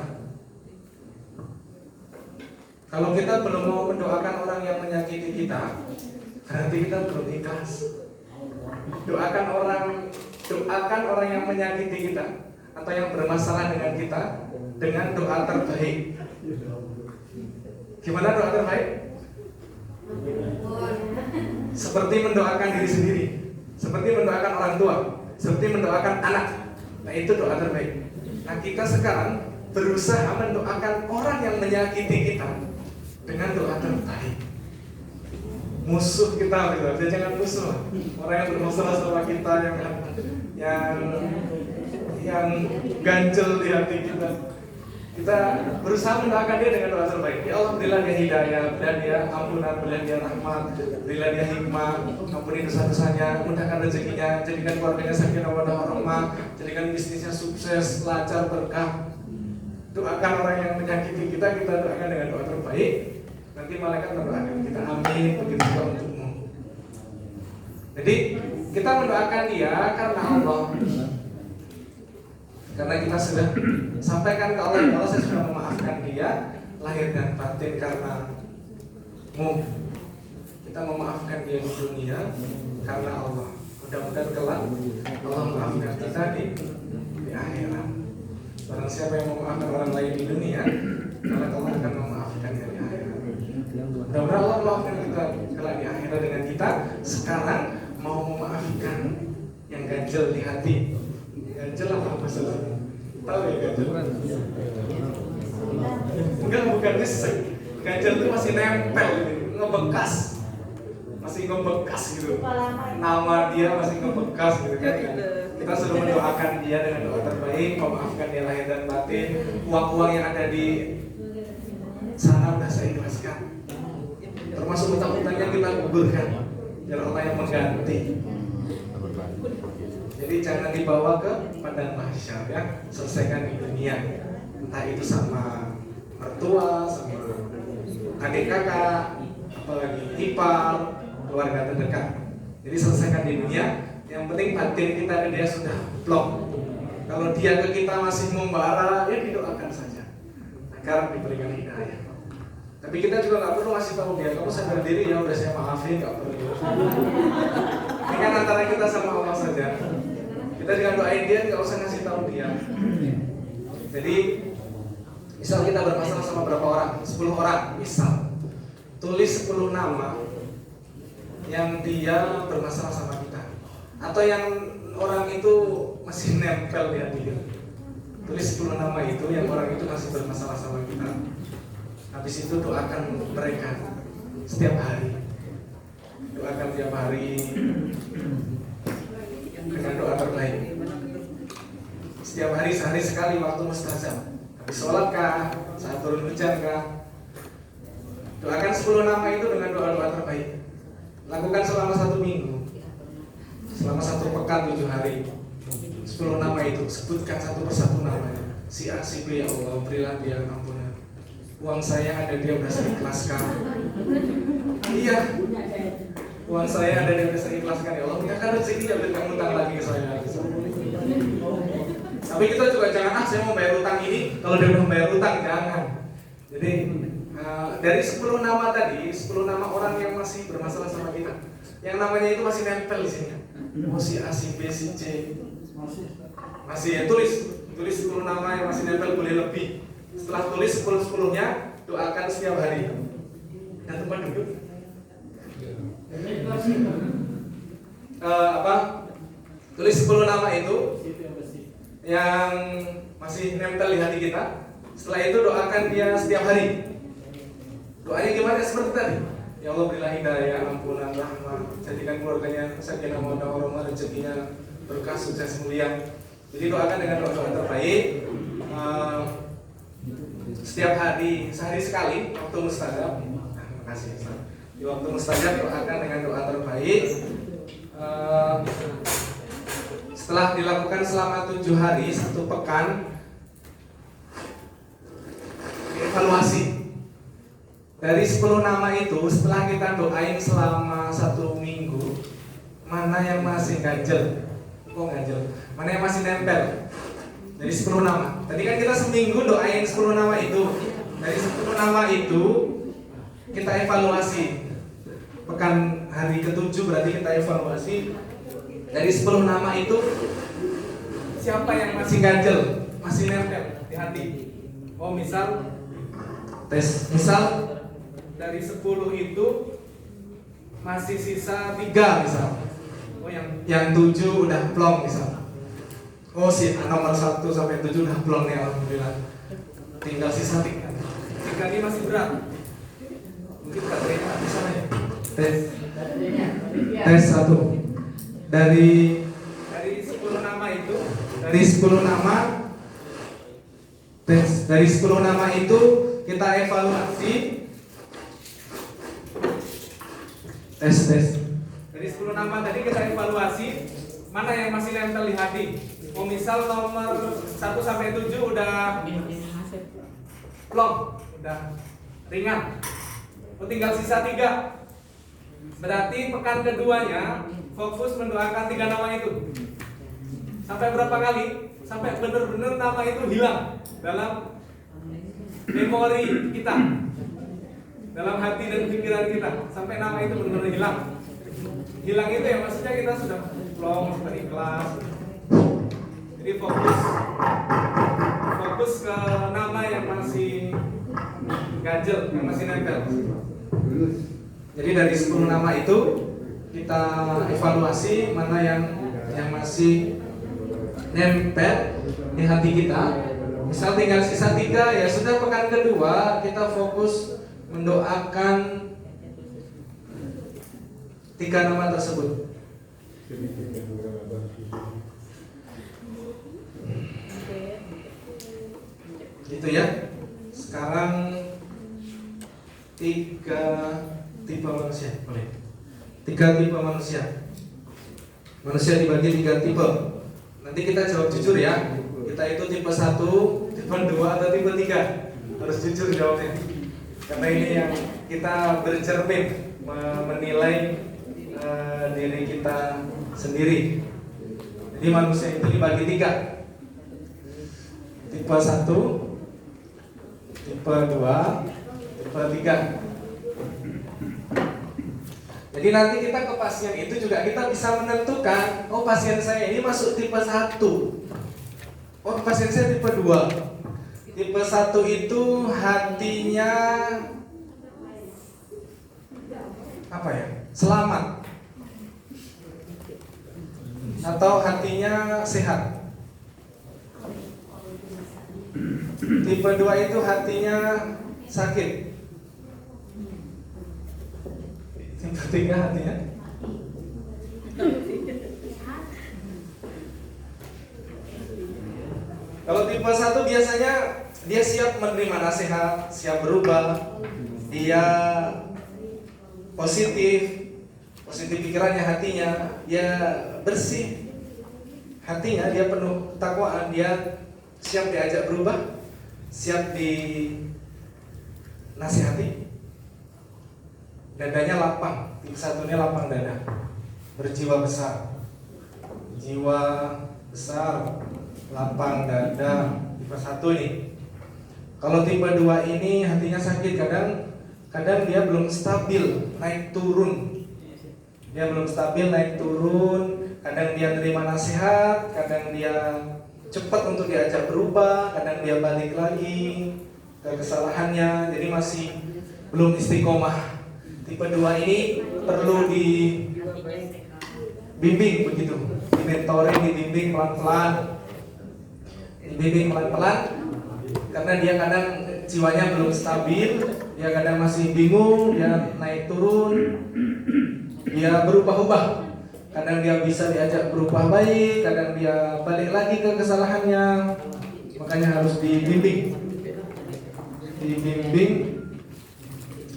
Kalau kita belum mau mendoakan orang yang menyakiti kita, berarti kita belum ikhlas. Doakan orang yang menyakiti kita atau yang bermasalah dengan kita dengan doa terbaik. Gimana doa terbaik? Seperti mendoakan diri sendiri, seperti mendoakan orang tua, seperti mendoakan anak. Nah, itu doa terbaik. Nah, kita sekarang berusaha mendoakan orang yang menyakiti kita dengan doa terbaik. Musuh kita gitu, jangan musuh. Orang yang bermasalah sama kita, yang ganjel di hati kita. Kita berusaha mendoakan dia dengan doa terbaik. Ya Allah, berilah dia hidayah, berilah dia ampunan, berilah dia rahmat, berilah dia hikmah, ampuni dosa-dosanya, mudahkan rezekinya, jadikan keluarganya sakinah mawaddah warahmah, jadikan bisnisnya sukses, lancar, berkah. Doakan orang yang menyakiti kita doakan dengan doa terbaik. Nanti malaikat mendoakan kita, amin, begitu juga untukmu. Jadi kita mendoakan dia karena Allah. Karena kita sudah sampaikan ke Allah, ya Allah, saya sudah memaafkan dia lahir dan batin karenamu. Kita memaafkan dia di dunia karena Allah. Mudah-mudahan kelak Allah memaafkan kita di akhirat. Barang siapa yang memaafkan orang lain di dunia, maka Allah akan memaafkan dia di akhirat. Mudah-mudahan Allah memaafkan kita kelak di akhirat dengan kita sekarang mau memaafkan yang ganjel di hati. Ganjel apa maksudnya? Tahu ya ganjel? Enggak, bukan nyesek. Ganjel itu masih nempel gitu, ngebekas. masih ngebekas gitu. Lupa lama ya. Nama dia masih ngebekas gitu kan. Kita sudah mendoakan dia dengan doa terbaik, memaafkan dia lahir dan batin. Uang-uang yang ada di sana udah saya ikhlaskan. Termasuk utang-utangnya kita kuburkan. Biar Allah yang mengganti. Jadi jangan dibawa ke padang mahsyar ya, selesaikan di dunia. Entah itu sama mertua, sama adik kakak, apalagi ipar, keluarga terdekat. Jadi selesaikan di dunia. Yang penting batin kita ke dia sudah plong. Kalau dia ke kita masih membara, ya didoakan saja agar diberikan hidayah. Tapi kita juga nggak perlu kasih tahu dia, kamu sadar diri ya, udah saya maafin, nggak perlu. Ini kan antara kita sama Allah saja. Kita dengan doain dia, nggak usah ngasih tahu dia. Jadi misal kita bermasalah sama berapa orang, 10 orang, misal tulis 10 nama yang dia bermasalah sama kita, atau yang orang itu masih nempel di hati kita. Tulis 10 nama itu yang orang itu masih bermasalah sama kita. Habis itu doakan mereka setiap hari. Doakan setiap hari dengan doa terbaik. Setiap hari sehari sekali waktu mustajab. Habis sholat kah, saat turun hujan kah, doakan 10 nama itu dengan doa-doa terbaik. Lakukan selama 1 minggu, selama 1 pekan 7 hari. 10 nama itu sebutkan satu persatu namanya. Si A, si B, ya Allah berilah dia ampunan. Uang saya ada dia udah saya ikhlaskan. Iya, uang saya ada dia udah saya ikhlaskan ya Allah. Berikan rezeki ya, berikan utang lagi ke saya. Tapi kita juga jangan saya mau bayar utang ini, kalau dia udah bayar utang jangan. Jadi dari 10 nama tadi, 10 nama orang yang masih bermasalah sama kita, yang namanya itu masih nempel di sini. Oh si A, si B, si C, masih ya, tulis 10 nama yang masih nempel, boleh lebih. Setelah tulis 10-10-nya, doakan setiap hari. Dan tempat duduk. Tulis 10 nama itu yang masih nempel di hati kita. Setelah itu doakan dia setiap hari. Doanya gimana? Seperti tadi. Ya Allah berilah hidayah, ampunan, rahmat, jadikan keluarganya sakinah mawaddah warahmah, rezekinya berkah, sukses, mulia. Jadi doakan dengan doa-doa terbaik. Setiap hari, sehari sekali waktu mustajab. Terima kasih. Di waktu mustajab doakan dengan doa terbaik. Setelah dilakukan selama 7 hari, 1 pekan, evaluasi. Dari 10 nama itu, setelah kita doain selama 1 minggu, mana yang masih ganjel? Kok ganjel? Mana yang masih nempel? Dari 10 nama. Tadi kan kita seminggu doain 10 nama itu. Dari 10 nama itu kita evaluasi. Pekan hari ke-7 berarti kita evaluasi. Dari 10 nama itu siapa yang masih ganjel, masih nempel di hati? Oh misal tes, misal dari 10 itu masih sisa 3 misal. Oh yang 7 udah plong misal. Oh si nomor 1 sampai 7 udah plong nih alhamdulillah. Tinggal sisa 3. 3 ini masih berat. Mungkin baterainya bisa ya. Tes 1. Dari 10 nama itu, dari 10 nama tes, dari 10 nama itu kita evaluasi. Tes. Dari 10 nama tadi kita evaluasi mana yang masih nempel di hati. Oh misal nomor 1 sampai 7 udah plong, udah ringan. Oh tinggal sisa 3. Berarti pekan keduanya fokus mendoakan 3 nama itu. Sampai berapa kali? Sampai benar-benar nama itu hilang dalam memori kita, dalam hati dan pikiran kita. Sampai nama itu benar-benar hilang. Hilang itu ya maksudnya kita sudah plong, sudah ikhlas. Jadi fokus ke nama yang masih ganjel, yang masih nempel. Jadi dari 10 nama itu kita evaluasi mana yang masih nempel di hati kita. Misal tinggal sisa 3, ya sudah pekan kedua kita fokus mendoakan tiga nama tersebut? Itu ya. Sekarang tiga tipe manusia, boleh. Tiga tipe manusia. Manusia dibagi tiga tipe. Nanti kita jawab jujur ya. Kita itu tipe 1, tipe 2 atau tipe 3. Harus jujur jawabnya. Karena ini yang kita bercermin menilai diri kita sendiri. Jadi manusia itu dibagi tiga. Tipe 1, tipe 2, tipe 3. Jadi nanti kita ke pasien itu juga kita bisa menentukan, oh pasien saya ini masuk tipe 1. Oh pasien saya tipe 2. Tipe 1 itu hatinya apa ya? Selamat. Atau hatinya sehat. Tipe 2 itu hatinya sakit. Tipe 3 hatinya kalau tipe 1 biasanya dia siap menerima nasihat, siap berubah, dia positif pikirannya, hatinya dia bersih, hatinya dia penuh takwaan, dia siap diajak berubah, siap dinasihati, dadanya lapang. Tipe 1 ini lapang dada, berjiwa besar, jiwa besar, lapang dada. Tipe 1 ini. Kalau tipe 2 ini hatinya sakit, kadang dia belum stabil, naik turun. Dia belum stabil, naik turun. Kadang dia terima nasihat, kadang dia cepat untuk diajak berubah, kadang dia balik lagi ke kesalahannya. Jadi masih belum istiqomah. Tipe 2 ini perlu dibimbing begitu, dimentoring, dibimbing pelan-pelan. Dibimbing pelan-pelan karena dia kadang jiwanya belum stabil, dia kadang masih bingung, dia naik turun, dia berubah-ubah. Kadang dia bisa diajak berubah baik, kadang dia balik lagi ke kesalahannya. Makanya harus dibimbing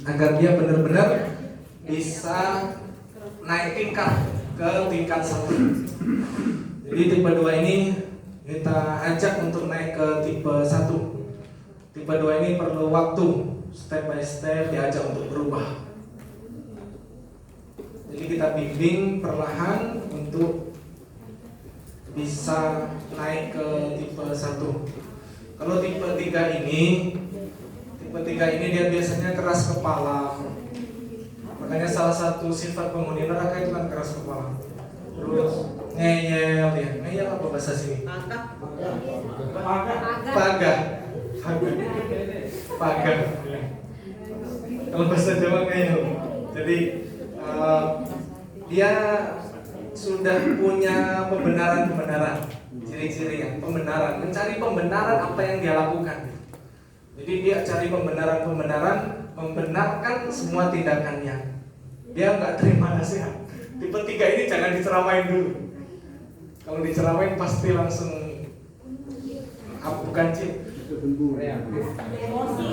agar dia benar-benar bisa naik tingkat ke tingkat 1. Jadi tipe 2 ini kita ajak untuk naik ke tipe 1. Tipe 2 ini perlu waktu, step by step diajak untuk berubah. Jadi kita bimbing perlahan untuk bisa naik ke tipe 1. Kalau tipe 3 ini dia biasanya keras kepala. Makanya salah satu sifat penghuni neraka itu kan keras kepala. Terus ngeyel ya. Ngeyel apa bahasa sini? Pagah. Kalau bahasa Jawa ngeyel. Jadi dia sudah punya pembenaran, ciri-cirinya pembenaran, mencari pembenaran apa yang dia lakukan. Jadi dia cari pembenaran, membenarkan semua tindakannya. Dia nggak terima nasihat. Tipe 3 ini jangan diceramain dulu. Kalau diceramain pasti langsung bukan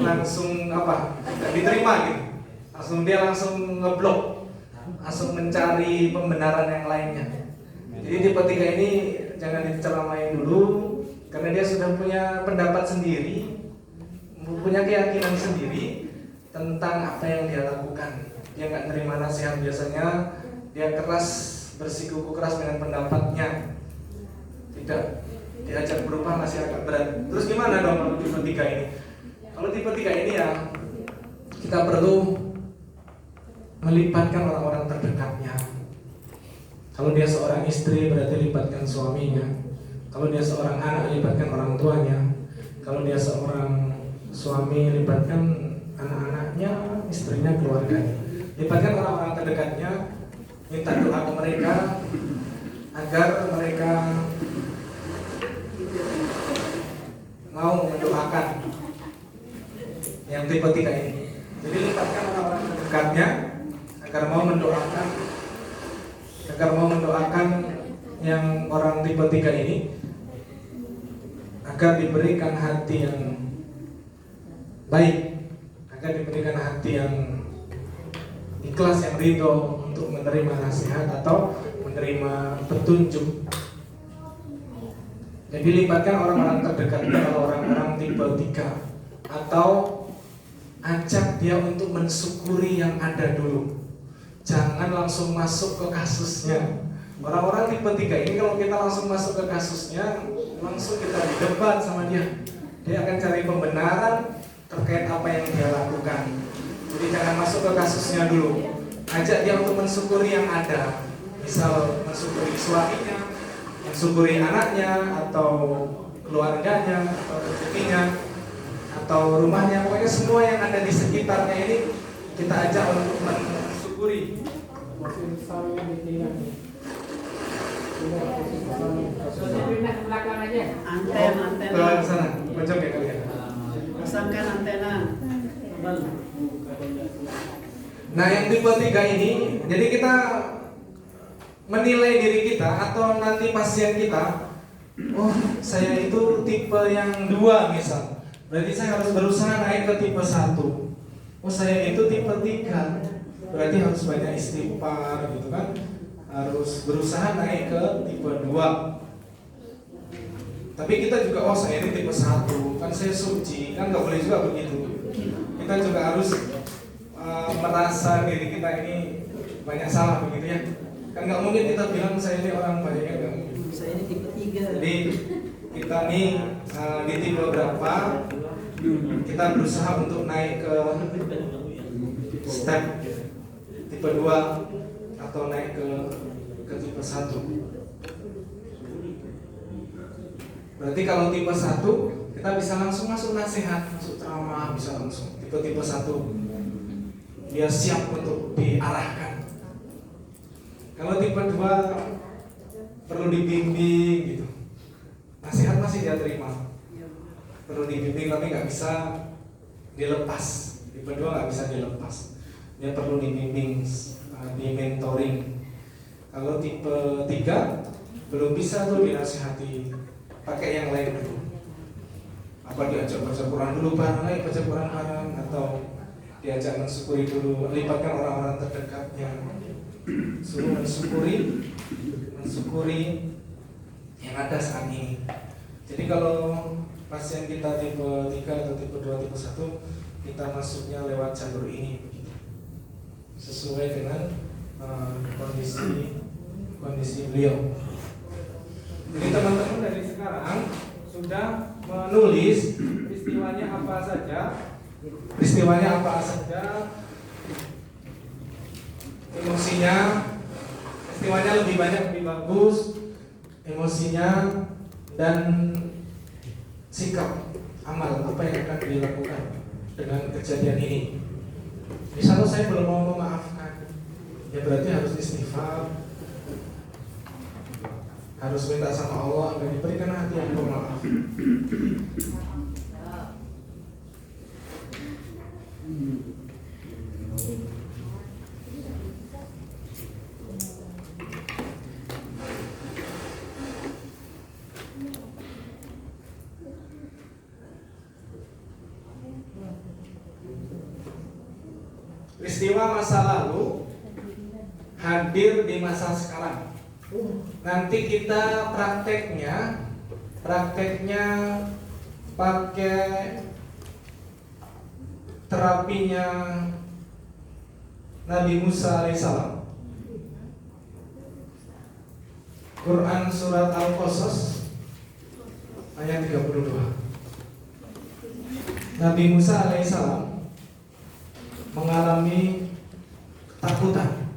langsung apa? Nggak diterima gitu. Dia langsung ngeblok, langsung mencari pembenaran yang lainnya. Jadi tipe 3 ini jangan diceramain dulu, karena dia sudah punya pendapat sendiri, punya keyakinan sendiri tentang apa yang dia lakukan. Dia nggak nerima nasihat, biasanya dia keras, bersikuku keras dengan pendapatnya, tidak diajak berubah, masih agak berat. Terus gimana dong kalau tipe 3 ini? Kalau tipe 3 ini ya kita perlu melibatkan orang-orang terdekatnya. Kalau dia seorang istri berarti libatkan suaminya. Kalau dia seorang anak libatkan orang tuanya. Kalau dia seorang suami libatkan anak-anaknya, istrinya, keluarganya. Libatkan orang-orang terdekatnya, minta doa ke mereka agar mereka mau mendoakan yang tipe 3 ini. Jadi libatkan orang-orang terdekatnya agar mau mendoakan agar mau mendoakan yang orang tipe 3 ini agar diberikan hati yang baik, agar diberikan hati yang ikhlas, yang ridho untuk menerima nasihat atau menerima petunjuk. Jadi libatkan orang-orang terdekatnya kalau orang-orang tipe 3, atau ajak dia untuk mensyukuri yang ada dulu. Jangan langsung masuk ke kasusnya. Orang-orang tipe 3 ini kalau kita langsung masuk ke kasusnya, langsung kita debat sama dia. Dia akan cari pembenaran terkait apa yang dia lakukan. Jadi jangan masuk ke kasusnya dulu. Ajak dia untuk mensyukuri yang ada. Misal mensyukuri suaminya, mensyukuri anaknya, atau keluarganya, atau rezekinya, atau rumahnya. Pokoknya semua yang ada di sekitarnya ini kita ajak untuk mensyukuri. Soalnya pindah ke belakang aja. Ke sana, pojok ya kalian. Pasangkan antena. Nah, yang tipe 3 ini, jadi kita menilai diri kita atau nanti pasien kita, oh saya itu tipe yang 2 misal, berarti saya harus berusaha naik ke tipe 1. Oh saya itu tipe 3, berarti harus banyak istighfar gitu kan, harus berusaha naik ke tipe 2. Tapi kita juga, oh saya ini tipe 1, kan saya suci, kan nggak boleh juga begitu. Kita juga harus merasa diri kita ini banyak salah begitu ya. Kan nggak mungkin kita bilang saya ini orang baik, kan nggak mungkin. Saya ini tipe 3. Jadi kita nih di tipe berapa, kita berusaha untuk naik ke step tipe 2 atau naik ke tipe 1. Berarti kalau tipe 1 kita bisa langsung masuk nasihat, masuk ceramah, bisa langsung. Tipe 1 dia siap untuk diarahkan. Kalau tipe 2 perlu dibimbing gitu. Nasihat masih dia terima, perlu dibimbing tapi nggak bisa dilepas. Tipe 2 nggak bisa dilepas, dia perlu dibimbing, di mentoring. Kalau tipe 3 belum bisa tuh dinasihati, pakai yang lain dulu. Apa diajak baca Quran dulu bareng, baca Quran bareng, atau diajak mensyukuri dulu, libatkan orang-orang terdekatnya, suruh mensyukuri yang ada saat ini. Jadi kalau pasien kita tipe 3 atau tipe 2, tipe 1, kita masuknya lewat jalur ini sesuai dengan kondisi beliau. Jadi teman-teman dari sekarang sudah menulis peristiwanya apa saja, emosinya, peristiwanya lebih banyak lebih bagus, emosinya dan sikap amal apa yang akan dilakukan dengan kejadian ini. Misalnya saya belum mau memaafkan, ya berarti harus istighfar, harus minta sama Allah agar diberikan hati yang pemaaf. Peristiwa masa lalu hadir di masa sekarang. Nanti kita prakteknya pakai terapinya Nabi Musa alaihissalam. Quran surat Al-Qasas ayat 32. Nabi Musa alaihissalam mengalami ketakutan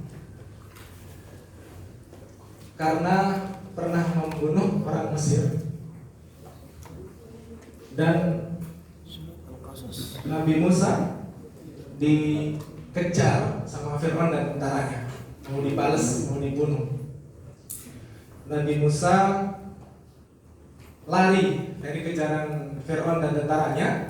karena pernah membunuh orang Mesir, dan Nabi Musa dikejar sama Fir'aun dan tentaranya, mau dibales, mau dibunuh. Nabi Musa lari dari kejaran Fir'aun dan tentaranya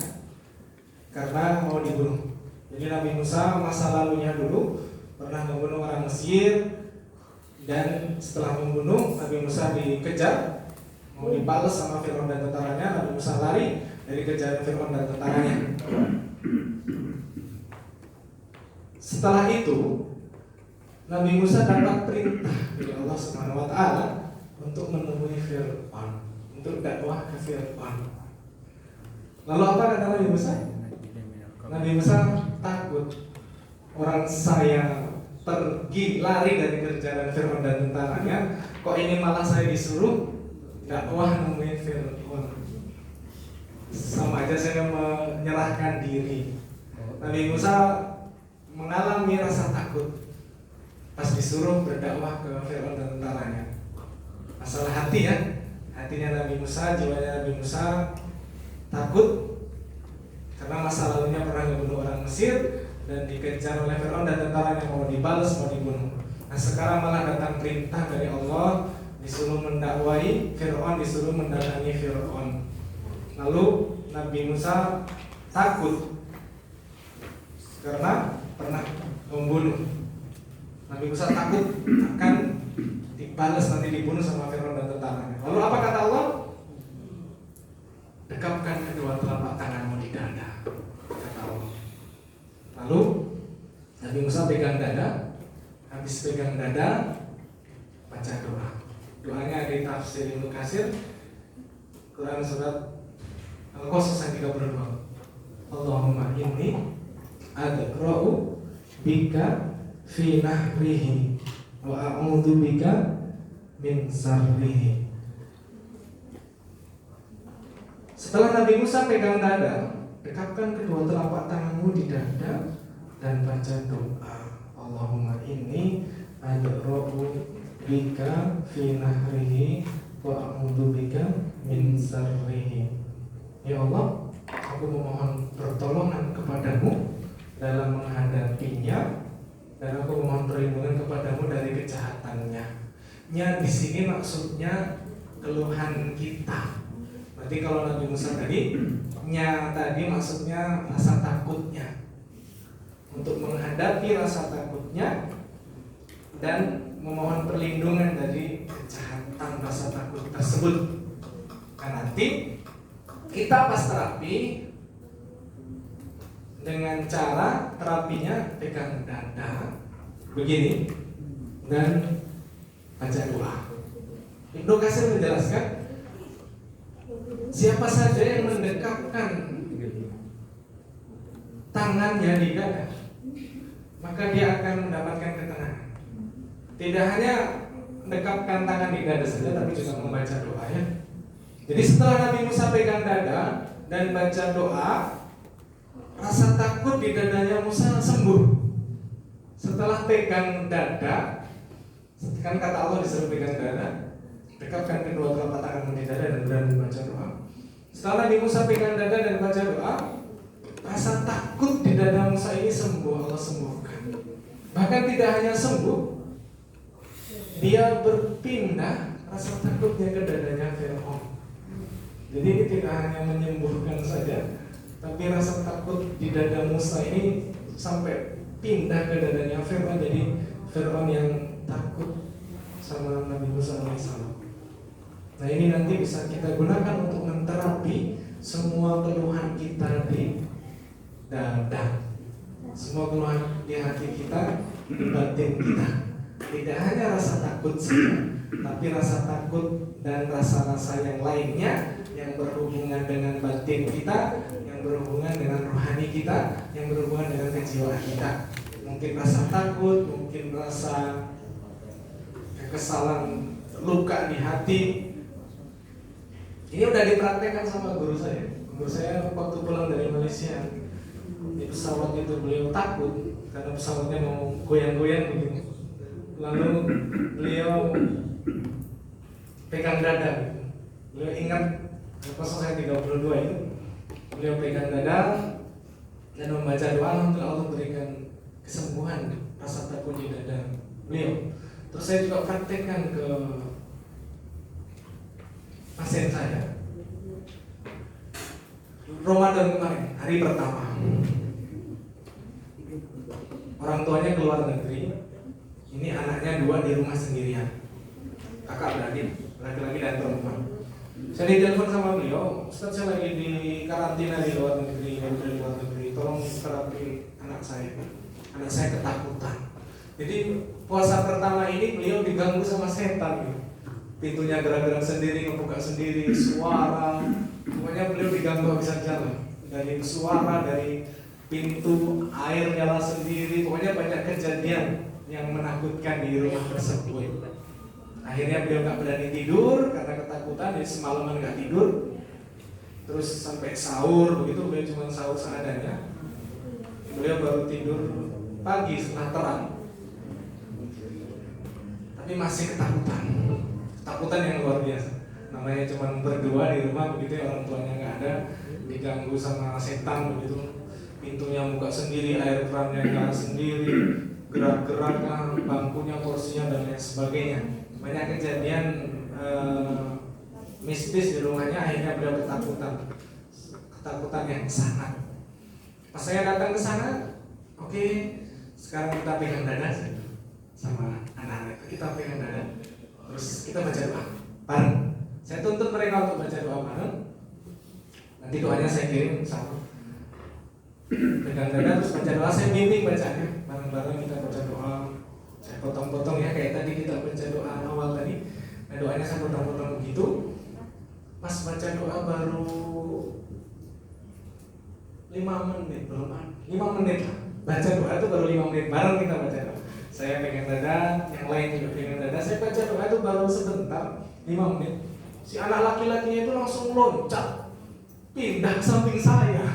karena mau dibunuh. Jadi Nabi Musa masa lalunya dulu pernah membunuh orang Mesir Dan setelah membunuh, Nabi Musa dikejar, mau dibalas sama Fir'aun dan tentaranya. Nabi Musa lari dari kejaran Fir'aun dan tentaranya. Setelah itu, Nabi Musa dapat perintah dari Allah Subhanahu wa Ta'ala untuk menemui Fir'aun, untuk dakwah ke Fir'aun. Lalu apa kata Nabi Musa? Nabi Musa takut, orang saya pergi lari dari kejaran Fir'aun dan tentaranya, kok ini malah saya disuruh dakwah nemuin Fir'aun. Sama aja saya menyerahkan diri. Nabi Musa mengalami rasa takut pas disuruh berdakwah ke Fir'aun dan tentaranya. Masalah hati ya, hatinya Nabi Musa, jiwanya Nabi Musa takut karena masa lalunya pernah membunuh orang Mesir dan dikejar oleh Fir'aun dan tentaranya, mau dibalas, mau dibunuh. Nah sekarang malah datang perintah dari Allah, disuruh mendakwai Fir'aun, disuruh mendatangi Fir'aun. Lalu Nabi Musa takut karena pernah membunuh. Nabi Musa takut akan dibalas, nanti dibunuh sama Fir'aun dan tentaranya. Lalu apa kata Allah? Dekapkan kedua telapak tanganmu di dada, kata Allah. Lalu Nabi Musa pegang dada, habis pegang dada baca doa. Doanya di tafsir Ibnu Katsir, Quran surat Al-Qasas ayat 32. Allahumma inni adra'u bika fi nahrihi wa a'udzu bika min sarrihi. Setelah Nabi Musa pegang dada, dekapkan kedua telapak tanganmu di dada dan baca doa. Allahumma inni adra'u bika fi nahrihi wa a'udzu bika min sarrihi. Ya Allah, aku memohon pertolongan kepadamu dalam menghadapinya, dan aku memohon perlindungan kepadamu dari kejahatannya. Nya di sini maksudnya keluhan kita. Berarti kalau Nabi Musa tadi, nya tadi maksudnya rasa takutnya. Untuk menghadapi rasa takutnya dan memohon perlindungan dari kejahatan rasa takut tersebut. Karena nanti kita pas terapi dengan cara terapinya pegang dada begini dan baca doa. Ibnu Katsir menjelaskan, siapa saja yang mendekapkan tangannya di dada, maka dia akan mendapatkan ketenangan. Tidak hanya mendekapkan tangan di dada saja, tapi juga membaca doa ya. Jadi setelah Nabi Musa pegang dada dan baca doa, rasa takut di dadanya Musa sembuh. Setelah pegang dada, kan kata Allah disuruh pegang dada, dekapkan kedua telapak tanganmu di dada dan berani baca doa. Setelah Nabi Musa pegang dada dan baca doa, rasa takut di dada Musa ini sembuh, Allah sembuhkan. Bahkan tidak hanya sembuh, dia berpindah rasa takutnya ke dadanya Fir'aun. Jadi ini tidak hanya menyembuhkan saja, tapi rasa takut di dada Musa ini sampai pindah ke dadanya Fir'aun. Jadi Fir'aun yang takut sama Nabi Musa alaihissalam. Nah ini nanti bisa kita gunakan untuk menterapi semua keluhan kita di dada, semua keluhan di hati kita, di batin kita. Tidak hanya rasa takut saja, tapi rasa takut dan rasa-rasa yang lainnya yang berhubungan dengan batin kita, yang berhubungan dengan rohani kita, yang berhubungan dengan kejiwaan kita. Mungkin rasa takut, mungkin rasa kekesalan, luka di hati. Ini udah dipraktekkan sama guru saya. Guru saya waktu pulang dari Malaysia, di pesawat itu beliau takut karena pesawatnya mau goyang-goyang begitu. Lalu beliau pegang dada gitu. Beliau ingat pas saya 32 itu, beliau pegang dada dan membaca doa, alhamdulillah Allah berikan kesembuhan rasa takut di dada beliau. Terus saya juga praktekkan ke pasien saya. Ramadan kemarin, hari pertama, orang tuanya keluar negeri, Ini anaknya 2 di rumah sendirian. Kakak beradik, laki-laki dan perempuan. Saya ditelepon sama beliau, Ustaz saya lagi di karantina di luar negeri, tolong terapi anak saya. Anak saya ketakutan. Jadi puasa pertama ini beliau diganggu sama setan. Pintunya gerak-gerak sendiri, ngebuka sendiri, suara. Pokoknya beliau diganggu habisan jalan. Dari suara, dari pintu, air nyala sendiri. Pokoknya banyak kejadian yang menakutkan di rumah tersebut. Akhirnya beliau nggak berani tidur karena ketakutan, jadi semalaman nggak tidur. Terus sampai sahur begitu, beliau cuma sahur seadanya. Beliau baru tidur pagi setelah terang. Tapi masih ketakutan yang luar biasa. Namanya cuma berdua di rumah begitu ya, orang tuanya nggak ada, diganggu sama setan begitu. Pintunya buka sendiri, air kerannya nyala sendiri, gerak-gerak lah, bangkunya, kursinya dan lain sebagainya. Banyak kejadian mistis di rumahnya, akhirnya beliau ketakutan yang sangat. Pas saya datang ke sana, oke, sekarang kita pegang dada sama anak-anak, kita pegang dada, terus kita baca doa bareng. Saya tuntut mereka untuk baca doa bareng. Nanti doanya saya kirim sama pegang dada terus baca doa, saya bimbing bacanya bareng-bareng, kita baca doa. Saya potong-potong ya, kayak tadi kita baca doa awal tadi. Nah doanya saya potong-potong begitu. Pas baca doa baru 5 menit, belum 5 menit lah. Baca doa itu baru 5 menit, bareng kita baca doa. Saya pegang dada, yang lain juga pegang dada. Saya baca doa itu baru sebentar, 5 menit. Si anak laki-lakinya itu langsung loncat, pindah ke samping saya.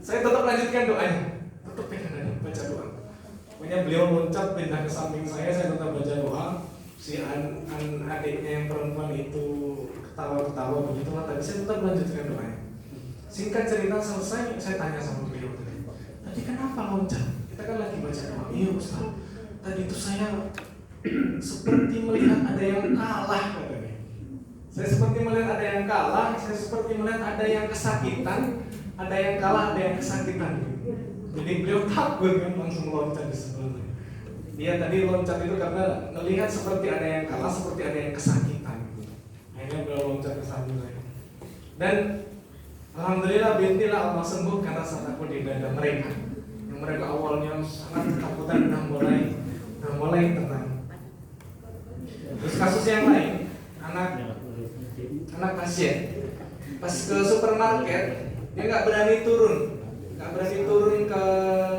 Saya tetap lanjutkan doanya, tetap pegang dada, baca doa. Pokoknya beliau loncat pindah ke samping saya tetap baca doa. Si adiknya yang perempuan itu ketawa-ketawa begitu lah, tapi saya tetap lanjutkan doanya. Singkat cerita selesai, saya tanya sama beliau tadi kenapa loncat? Kita kan lagi baca doa. Iya Ustaz, tadi itu saya seperti melihat ada yang kalah katanya. Saya seperti melihat ada yang kalah, saya seperti melihat ada yang kesakitan, ada yang kalah, ada yang kesakitan. Jadi beliau takut kan, langsung loncat di sebelahnya. Dia tadi loncat itu karena melihat seperti ada yang kalah, seperti ada yang kesakitan. Akhirnya beliau loncat ke samping saya. Dan alhamdulillah bintilah Allah sembuhkan rasa takut di dada mereka. Yang mereka awalnya sangat ketakutan udah mulai tenang. Terus kasus yang lain, anak pasien pas ke supermarket dia nggak berani turun ke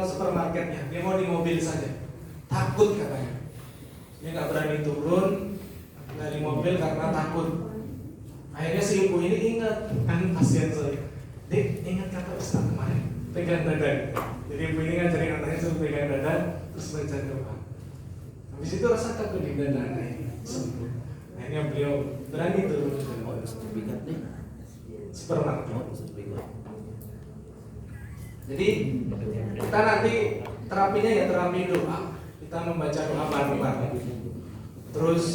supermarketnya, dia mau di mobil saja, takut katanya. Dia nggak berani turun dari mobil karena takut. Akhirnya si ibu ini ingat kan pasien saya, Dek, ingat kata Ustaz kemarin, pegang dada. Jadi ibu ini ngajarin anaknya suruh pegang dada, terus baca doa. Habis itu rasa takut di dada anaknya sembuh. Akhirnya beliau berani turun ke supermarket. Jadi kita nanti terapinya ya terapi doa. Kita membaca doa bareng-bareng. Terus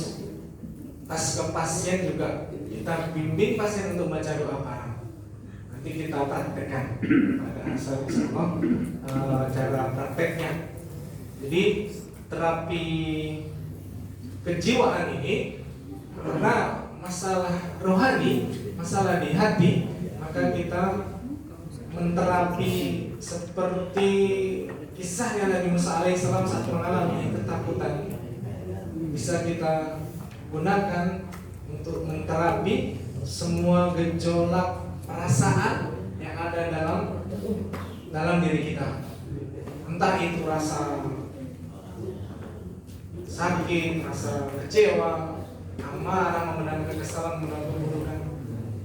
pas ke pasien juga kita bimbing pasien untuk baca doa bareng. Nanti kita praktekkan pada asal insyaallah cara prakteknya. Jadi terapi kejiwaan ini karena masalah rohani, masalah di hati, maka kita menterapi seperti kisahnya Nabi Musa alaihissalam saat mengalami ketakutan. Bisa kita gunakan untuk menterapi semua gejolak perasaan yang ada dalam diri kita. Entah itu rasa sakit, rasa kecewa, amarah, memendam kekesalan, memendam keburukan.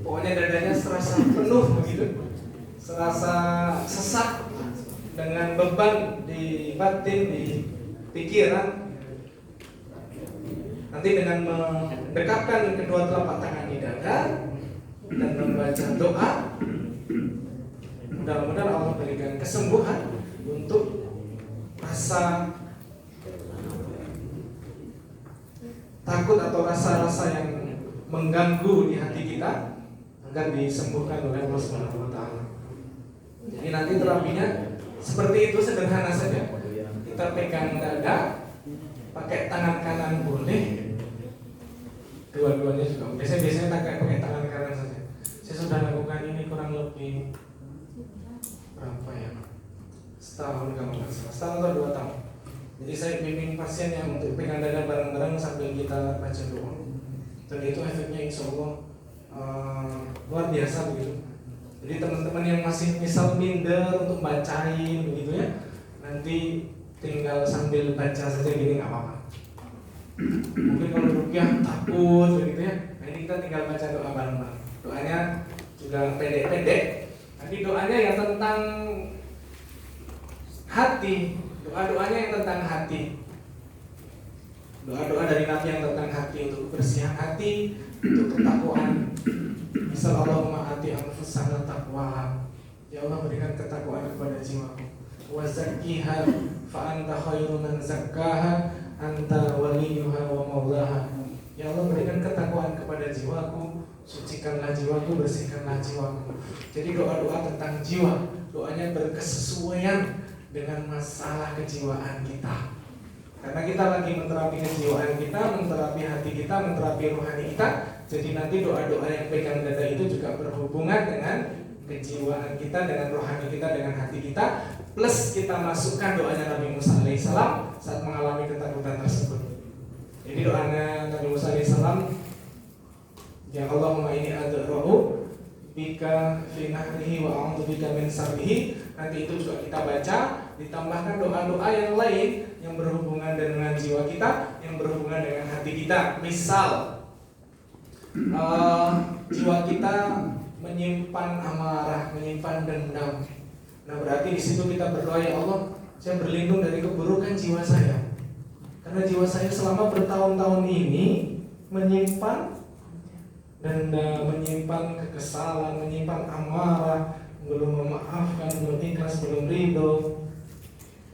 Pokoknya dadanya serasa penuh begitu, serasa sesak dengan beban di batin, di pikiran. Nanti dengan mendekapkan kedua telapak tangan di dada dan membaca doa, mudah-mudahan Allah berikan kesembuhan untuk rasa takut atau rasa-rasa yang mengganggu di hati kita agar disembuhkan oleh Allah Subhanahu wa taala. Jadi nanti terapinya seperti itu, sederhana saja. Kita pegang dada, pakai tangan kanan boleh, dua-duanya juga boleh. Saya biasanya pakai tangan kanan saja. Saya sudah lakukan ini kurang lebih berapa ya? Setahun kalau nggak salah, setahun atau 2 tahun. Jadi saya bimbing pasien yang untuk pegang dada bareng-bareng sambil kita baca doa. Dan itu efeknya insya Allah luar biasa begitu. Jadi teman-teman yang masih misal minder untuk bacain begitu ya, nanti tinggal sambil baca saja gini nggak apa-apa. Mungkin kalau rukyah takut begitu ya, nah ini kita tinggal baca doa bareng-bareng. Doanya juga pendek-pendek. Nanti doanya yang tentang hati, doa-doanya yang tentang hati. Doa-doa dari Nabi yang tentang hati, untuk kebersihan hati, untuk ketakwaan. Misal Allahumma ati anfusana taqwaha. Ya Allah, berikan ketakwaan kepada jiwaku. Wa zakkiha fa anta khairu man zakkaha anta waliyuha wa maulaha. Ya Allah, berikan ketakwaan kepada jiwaku, sucikanlah jiwaku, bersihkanlah jiwaku. Jadi doa-doa tentang jiwa, doanya berkesesuaian dengan masalah kejiwaan kita. Karena kita lagi menterapi kejiwaan kita, menterapi hati kita, menterapi rohani kita. Jadi nanti doa-doa yang pegang dada itu juga berhubungan dengan kejiwaan kita, dengan rohani kita, dengan hati kita. Plus kita masukkan doanya Nabi Musa alaihissalam saat mengalami ketakutan tersebut. Jadi doanya Nabi Musa alaihissalam, ya Allahumma inni ad'u'u bika fi nahrihi wa a'udzu bika min sarrihi. Nanti itu juga kita baca, ditambahkan doa-doa yang lain yang berhubungan dengan jiwa kita, yang berhubungan dengan hati kita. Misal jiwa kita menyimpan amarah, menyimpan dendam. Nah, berarti di situ kita berdoa, ya Allah, saya berlindung dari keburukan jiwa saya. Karena jiwa saya selama bertahun-tahun ini menyimpan dendam, menyimpan kekesalan, menyimpan amarah, belum memaafkan, belum ikhlas, belum ridho.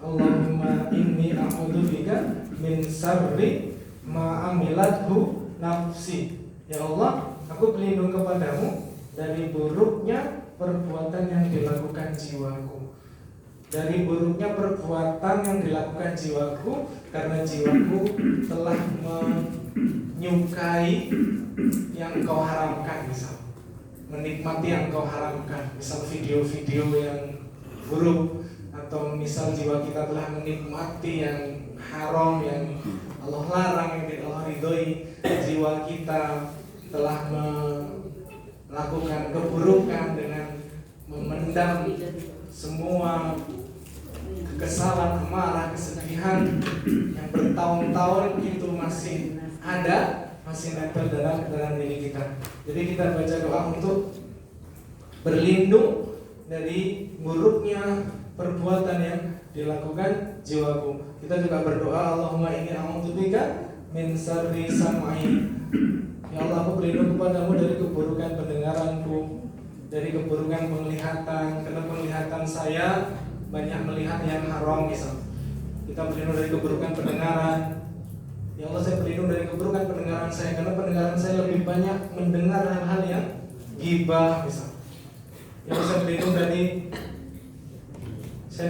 Allahumma inni a'udzubika min sarri ma amilathu nafsi. Ya Allah, aku berlindung kepadamu dari buruknya perbuatan yang dilakukan jiwaku. Dari buruknya perbuatan yang dilakukan jiwaku, karena jiwaku telah menyukai yang kau haramkan, misal menikmati yang kau haramkan, misal video-video yang buruk, atau misal jiwa kita telah menikmati yang haram, yang Allah larang, yang tidak Allah ridhoi. Jiwa kita telah melakukan keburukan dengan memendam semua kekesalan, amarah, kesedihan yang bertahun-tahun itu masih ada, masih nempel dalam diri kita. Jadi kita baca doa untuk berlindung dari buruknya perbuatan yang dilakukan jiwaku. Kita juga berdoa, Allahumma inni a'udzubika min syarri sam'i. Ya Allah, aku berlindung kepadamu dari keburukan pendengaranku, dari keburukan penglihatan, karena penglihatan saya banyak melihat yang haram, misal. Kita berlindung dari keburukan pendengaran. Ya Allah, saya berlindung dari keburukan pendengaran saya, karena pendengaran saya lebih banyak mendengar hal-hal yang ghibah, misal. Ya Allah, saya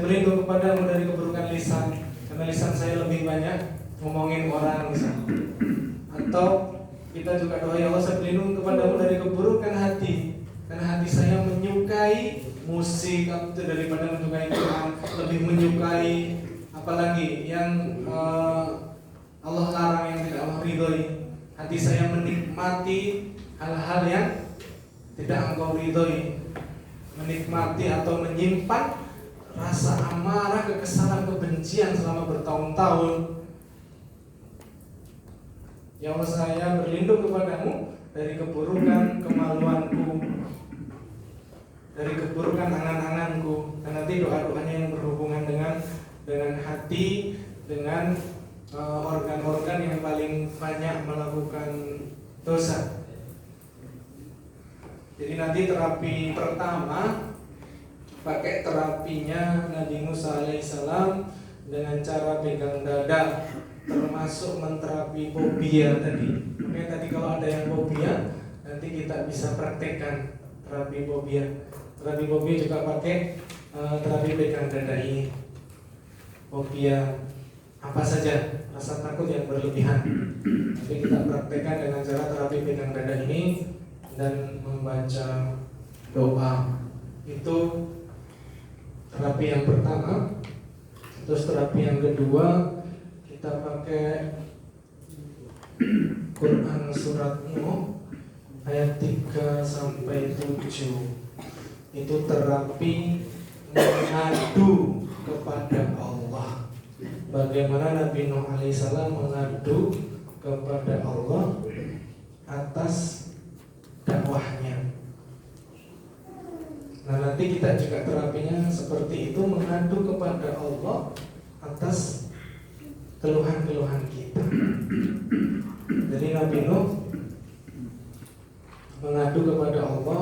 berlindung kepadamu dari keburukan lisan, karena lisan saya lebih banyak ngomongin orang, misal. Atau kita juga doa, ya Allah, saya berlindung kepadamu dari keburukan hati, karena hati saya menyukai musik atau daripada menyukai Quran, lebih menyukai apalagi yang Allah larang, yang tidak Allah ridhoi. Hati saya menikmati hal-hal yang tidak Engkau ridhoi, menikmati atau menyimpan rasa amarah, kekesalan, kebencian selama bertahun-tahun. Ya Allah, saya berlindung kepadamu dari keburukan kemaluanku, dari keburukan angan-anganku. Dan nanti doa-doanya yang berhubungan dengan hati, dengan organ-organ yang paling banyak melakukan dosa. Jadi nanti terapi pertama pakai terapinya Nabi Musa alaihissalam dengan cara pegang dada, termasuk menterapi fobia tadi. Makanya tadi kalau ada yang fobia, nanti kita bisa praktekkan terapi fobia. Terapi fobia juga pakai terapi pegang dada ini. Fobia apa saja rasa takut yang berlebihan. Jadi kita praktekkan dengan cara terapi pegang dada ini dan membaca doa. Itu terapi yang pertama. Terus terapi yang kedua, kita pakai Quran surat Nuh ayat 3 sampai 7. Itu terapi mengadu kepada Allah. Bagaimana Nabi Nuh alaihissalam mengadu kepada Allah atas dakwahnya. Nah, nanti kita juga terapinya seperti itu, mengadu kepada Allah atas keluhan-keluhan kita. Jadi Nabi Nuh mengadu kepada Allah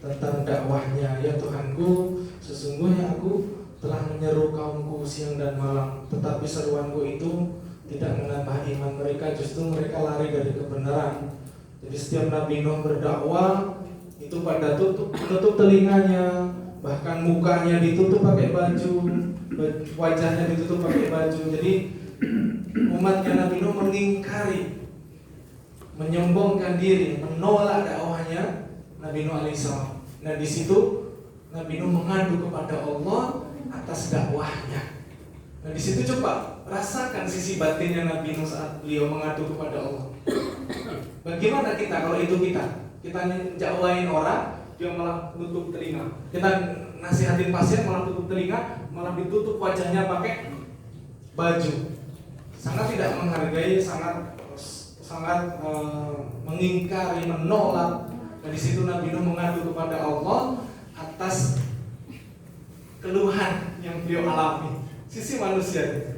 tentang dakwahnya. Ya Tuhanku, sesungguhnya aku telah menyeru kaumku siang dan malam, tetapi seruanku itu tidak menambah iman mereka, justru mereka lari dari kebenaran. Jadi setiap Nabi Nuh berdakwah itu pada tutup telinganya, bahkan mukanya ditutup pakai baju, wajahnya ditutup pakai baju. Jadi umatnya Nabi Nuh mengingkari, menyombongkan diri, menolak dakwahnya Nabi Nuh alaihissalam. Nah di situ Nabi Nuh mengadu kepada Allah atas dakwahnya. Nah di situ coba rasakan sisi batinnya Nabi Nuh saat beliau mengadu kepada Allah. Bagaimana kita kalau itu kita jauhin orang, dia malah tutup telinga. Kita nasihatin pasien malah tutup telinga, malah ditutup wajahnya pakai baju. Sangat tidak menghargai, sangat mengingkari, menolak. Dan di situ Nabi Nuh mengadu kepada Allah atas keluhan yang beliau alami, sisi manusia.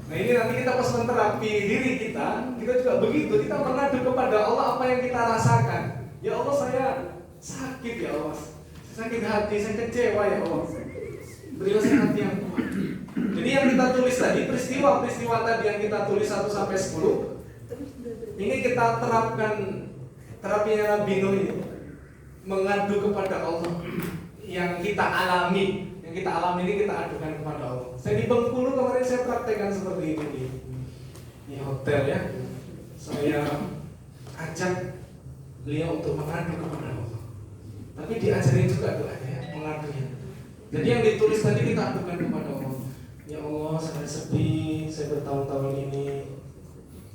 Nah ini nanti kita pas menterapi diri kita juga begitu. Kita mengadu kepada Allah apa yang kita rasakan. Ya Allah, saya sakit ya Allah, sakit hati, saya kecewa ya Allah, berilah saya hati yang kuat. Jadi yang kita tulis tadi, peristiwa-peristiwa tadi yang kita tulis 1 sampai 10, ini kita terapkan terapinya Nabi Nuh ini, mengadu kepada Allah yang kita alami. Yang kita alami ini kita adukan kepada Allah. Saya di Bengkulu kemarin saya praktekkan seperti itu di hotel ya. Saya ajak beliau untuk mengadu kepada Allah. Tapi diajarin juga doanya, mengadunya. Jadi yang ditulis tadi kita adukan kepada Allah. Ya Allah, saya sedih, saya bertahun-tahun ini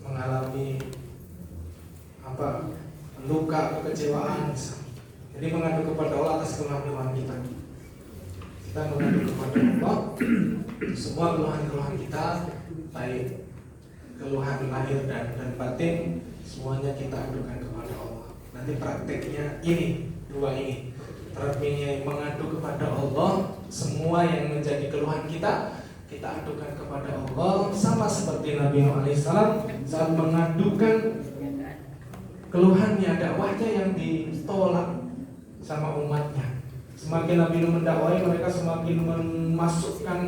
mengalami luka, kekecewaan. Jadi mengadu kepada Allah atas keluhan-keluhan kita. Kita mengadu kepada Allah semua keluhan-keluhan kita, baik keluhan lahir dan batin, semuanya kita adukan kepada Allah. Nanti prakteknya ini, 2 ini. Terapinya mengadu kepada Allah, semua yang menjadi keluhan kita adukan kepada Allah. Sama seperti Nabi Nuh alaihissalam saat mengadukan keluhannya, dakwahnya yang ditolak sama umatnya. Semakin Nabi Nuh mendakwai, mereka semakin memasukkan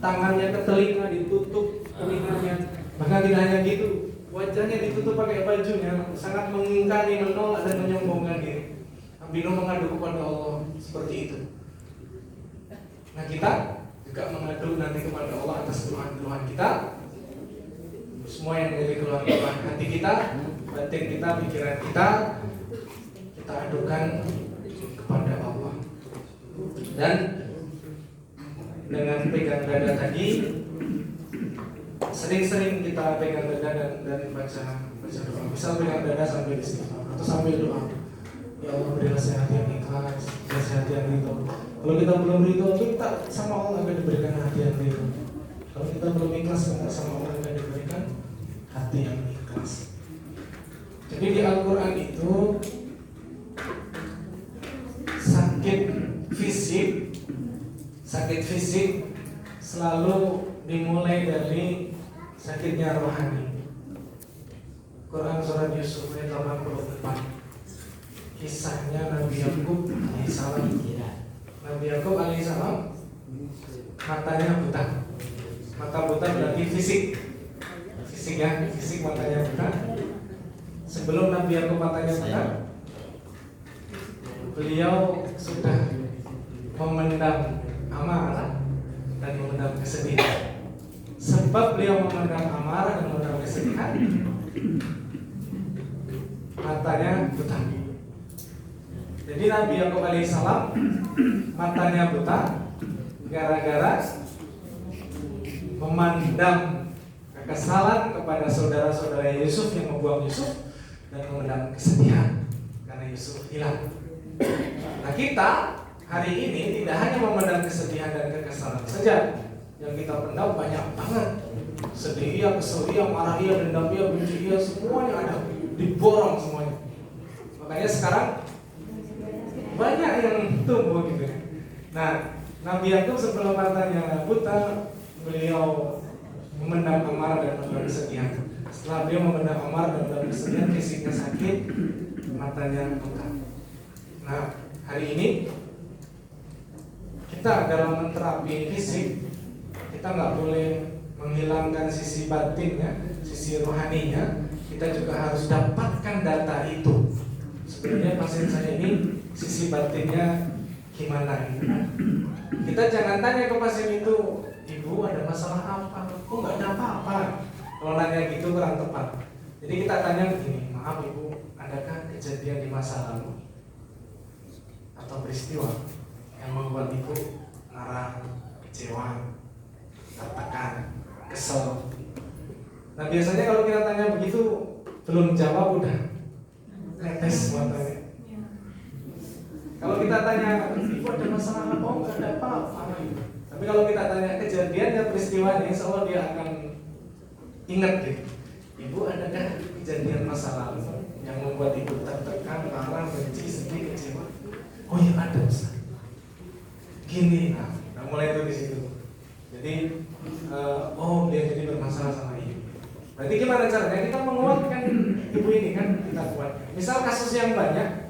tangannya ke telinga, ditutup telinganya. Bahkan tidak hanya gitu, wajahnya ditutup pakai bajunya, sangat mengingkari, menolak dan menyombongkan diri. Nabi Nuh mengadu kepada Allah seperti itu. Nah kita juga mengadu nanti kepada Allah atas keluhan-keluhan kita, semua yang menjadi keluhan-keluhan hati kita, batin kita, pikiran kita adukan kepada Allah. Dan dengan pegang dada tadi, sering-sering kita pegang dada dan baca doa. Misal pegang dada sambil istighfar atau sambil doa. Ya Allah, berilah saya hati yang ikhlas, berilah saya hati yang ridho. Kalau kita belum ridho, minta sama Allah agar diberikan hati yang ridho. Kalau kita belum ikhlas, minta sama Allah agar diberikan hati yang ikhlas. Jadi di Al-Quran itu sakit fisik selalu dimulai dari sakitnya rohani. Quran surat Yusuf ayat 84. Kisahnya Nabi Yakub alaihissalam. Nabi Yakub alaihissalam matanya buta. Mata buta berarti fisik ya, fisik matanya buta. Sebelum Nabi Yakub matanya buta, beliau sudah memendam amarah dan memendam kesedihan. Sempat sebab beliau memandang amarah dan memandang kesedihan, matanya buta. Jadi Nabi Yakub alaihissalam matanya buta gara-gara memandang kekesalan kepada saudara-saudara Yusuf yang membuang Yusuf dan memandang kesedihan karena Yusuf hilang. Nah, kita hari ini tidak hanya memandang kesedihan dan kekesalan saja, yang kita pendam banyak banget. Sedih ia, kesel ia, marah ia, dendam ia, benci ia, semuanya ada, diborong semuanya. Makanya sekarang banyak yang tumbuh gitu. Nah, Nabi Yakub sebelum matanya buta, beliau memendam amarah dan memendam kesedihan. Setelah beliau memendam amarah dan memendam kesedihan, fisiknya sakit, matanya buta. Nah, hari ini kita dalam menterapi fisik, kita nggak boleh menghilangkan sisi batinnya, sisi rohaninya. Kita juga harus dapatkan data itu. Sebenarnya pasien saya ini sisi batinnya gimana? Kita jangan tanya ke pasien itu, ibu ada masalah apa? Oh nggak ada apa-apa. Kalau nanya gitu kurang tepat. Jadi kita tanya begini, maaf ibu, adakah kejadian di masa lalu atau peristiwa yang membuat ibu marah, kecewa, tertekan, kesel? Nah biasanya kalau kita tanya begitu, belum jawab udah tetes matanya. Kalau kita tanya, ibu ada masalah apa? Oh nggak ada apa-apa. Tapi kalau kita tanya kejadiannya, peristiwanya, insya Allah dia akan ingat gitu. Ibu adakah kejadian masa lalu yang membuat ibu tertekan, marah, benci, sedih, kecewa? Oh ya ada Ustaz. Gini, nah mulai itu di situ. Jadi, oh dia jadi bermasalah sama ibu. Berarti gimana caranya kita menguatkan ibu ini kan? Kita kuatkan. Misal kasus yang banyak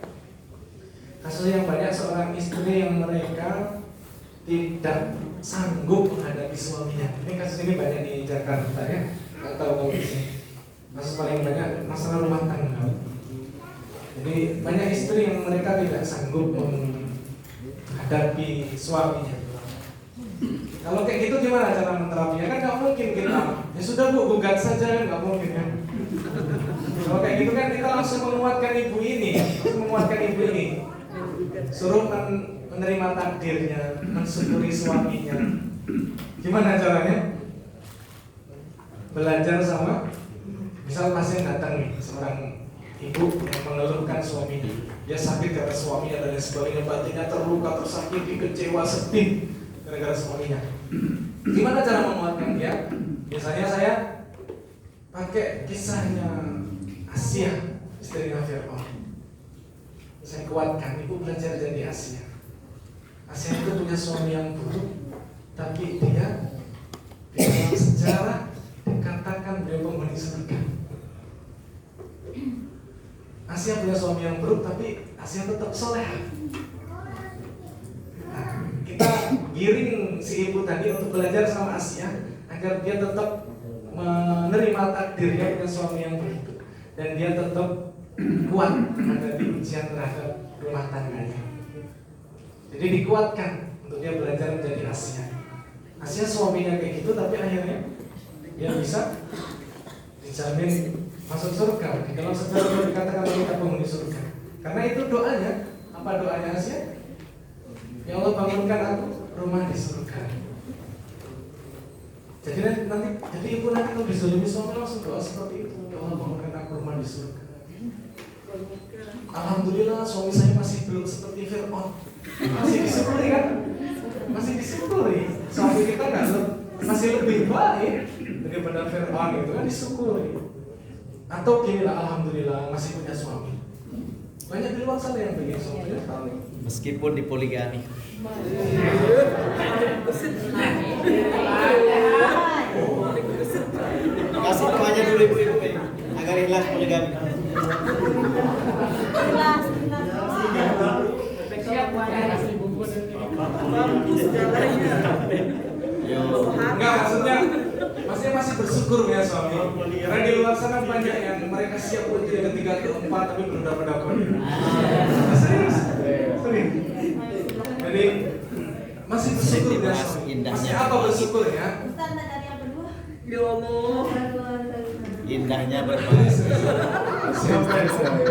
seorang istri yang mereka tidak sanggup menghadapi suaminya. Ini kasus ini banyak di Jakarta ya. Nggak tahu kalau di sini. Kasus paling banyak masalah rumah tangga. Jadi banyak istri yang mereka tidak sanggup menghadapi suaminya. Kalau kayak gitu gimana cara menterapinya? Kan nggak mungkin kita. Ya sudah bu, gugat saja kan nggak mungkin kan. Kalau kayak gitu kan kita langsung menguatkan ibu ini, suruh menerima takdirnya, mensyukuri suaminya. Gimana caranya? Belajar sama, misal pasien datang nih, seorang ibu yang mengeluhkan suaminya, dia sakit karena suaminya dan lain sebagainya, batinnya terluka, tersakiti, kecewa, sedih gara-gara suaminya. Gimana cara menguatkan dia? Biasanya saya pakai kisahnya Asia, istrinya Fir'aun. Saya kuatkan, ibu belajar jadi Asia. Asia itu punya suami yang buruk, tapi dia di dalam sejarah dikatakan beliau penghuni surga. Asia punya suami yang buruk, tapi Asia tetap soleh. Nah, kita giring si ibu tadi untuk belajar sama Asia agar dia tetap menerima takdirnya punya suami yang buruk dan dia tetap kuat menghadapi ujian terhadap rumah tangganya. Jadi dikuatkan untuk dia belajar menjadi Asia. Asia suaminya kayak gitu, tapi akhirnya dia bisa dijamin masuk surga. Di dalam sejarah dikatakan kita penghuni surga. Karena itu doanya. Apa doanya Asia? Ya Allah bangunkan aku rumah di surga. Jadi ibu nanti kalau dizalimi suami langsung doa seperti itu. Ya Allah bangunkan aku rumah di surga. Alhamdulillah suami saya masih belum seperti Fir'aun. Masih disyukuri kan? Masih disyukuri. Suami kita kan masih lebih baik daripada Fir'aun itu kan disyukuri. Atau gini lah, alhamdulillah masih punya suami. Banyak di luar sana yang pengen suaminya tahu. Meskipun dipoligami. Kasih doanya dulu ibu-ibu agar ikhlas poligami. Enggak, maksudnya masih bersyukur ya suami. Karena di luar sana banyak yang mereka siap untuk jadi ketiga, keempat tapi belum dapat. Serius. Jadi masih bersyukur ya suami. Masih apa bersyukur ya? Ustaz, dari yang kedua. Ya Allah. Indahnya berbahasa. Siapa yang saya?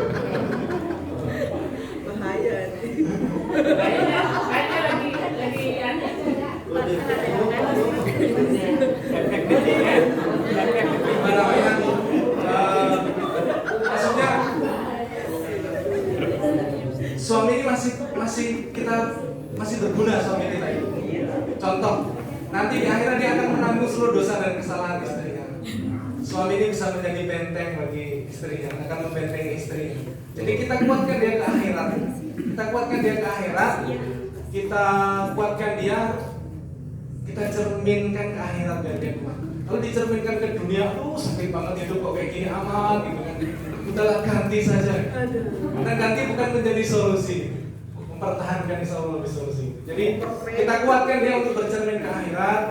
Bahaya nih. Kayaknya lagi Apa namanya? Maksudnya suami ini masih berguna suami kita itu. Contoh, nanti di akhirat dia akan menanggung seluruh dosa dan kesalahan istrinya. Suami ini bisa menjadi benteng bagi istrinya, akan membentengi istrinya. Jadi kita kuatkan dia ke akhirat. Kita kuatkan dia ke akhirat. Kita kuatkan dia. Kita cerminkan ke akhirat biar dia kuat. Kalau dicerminkan ke dunia, sakit banget hidup kok kayak gini aman gitu kan. Udahlah ganti saja. Karena ganti bukan menjadi solusi. Mempertahankan insya Allah lebih solusi. Jadi kita kuatkan dia untuk bercermin ke akhirat.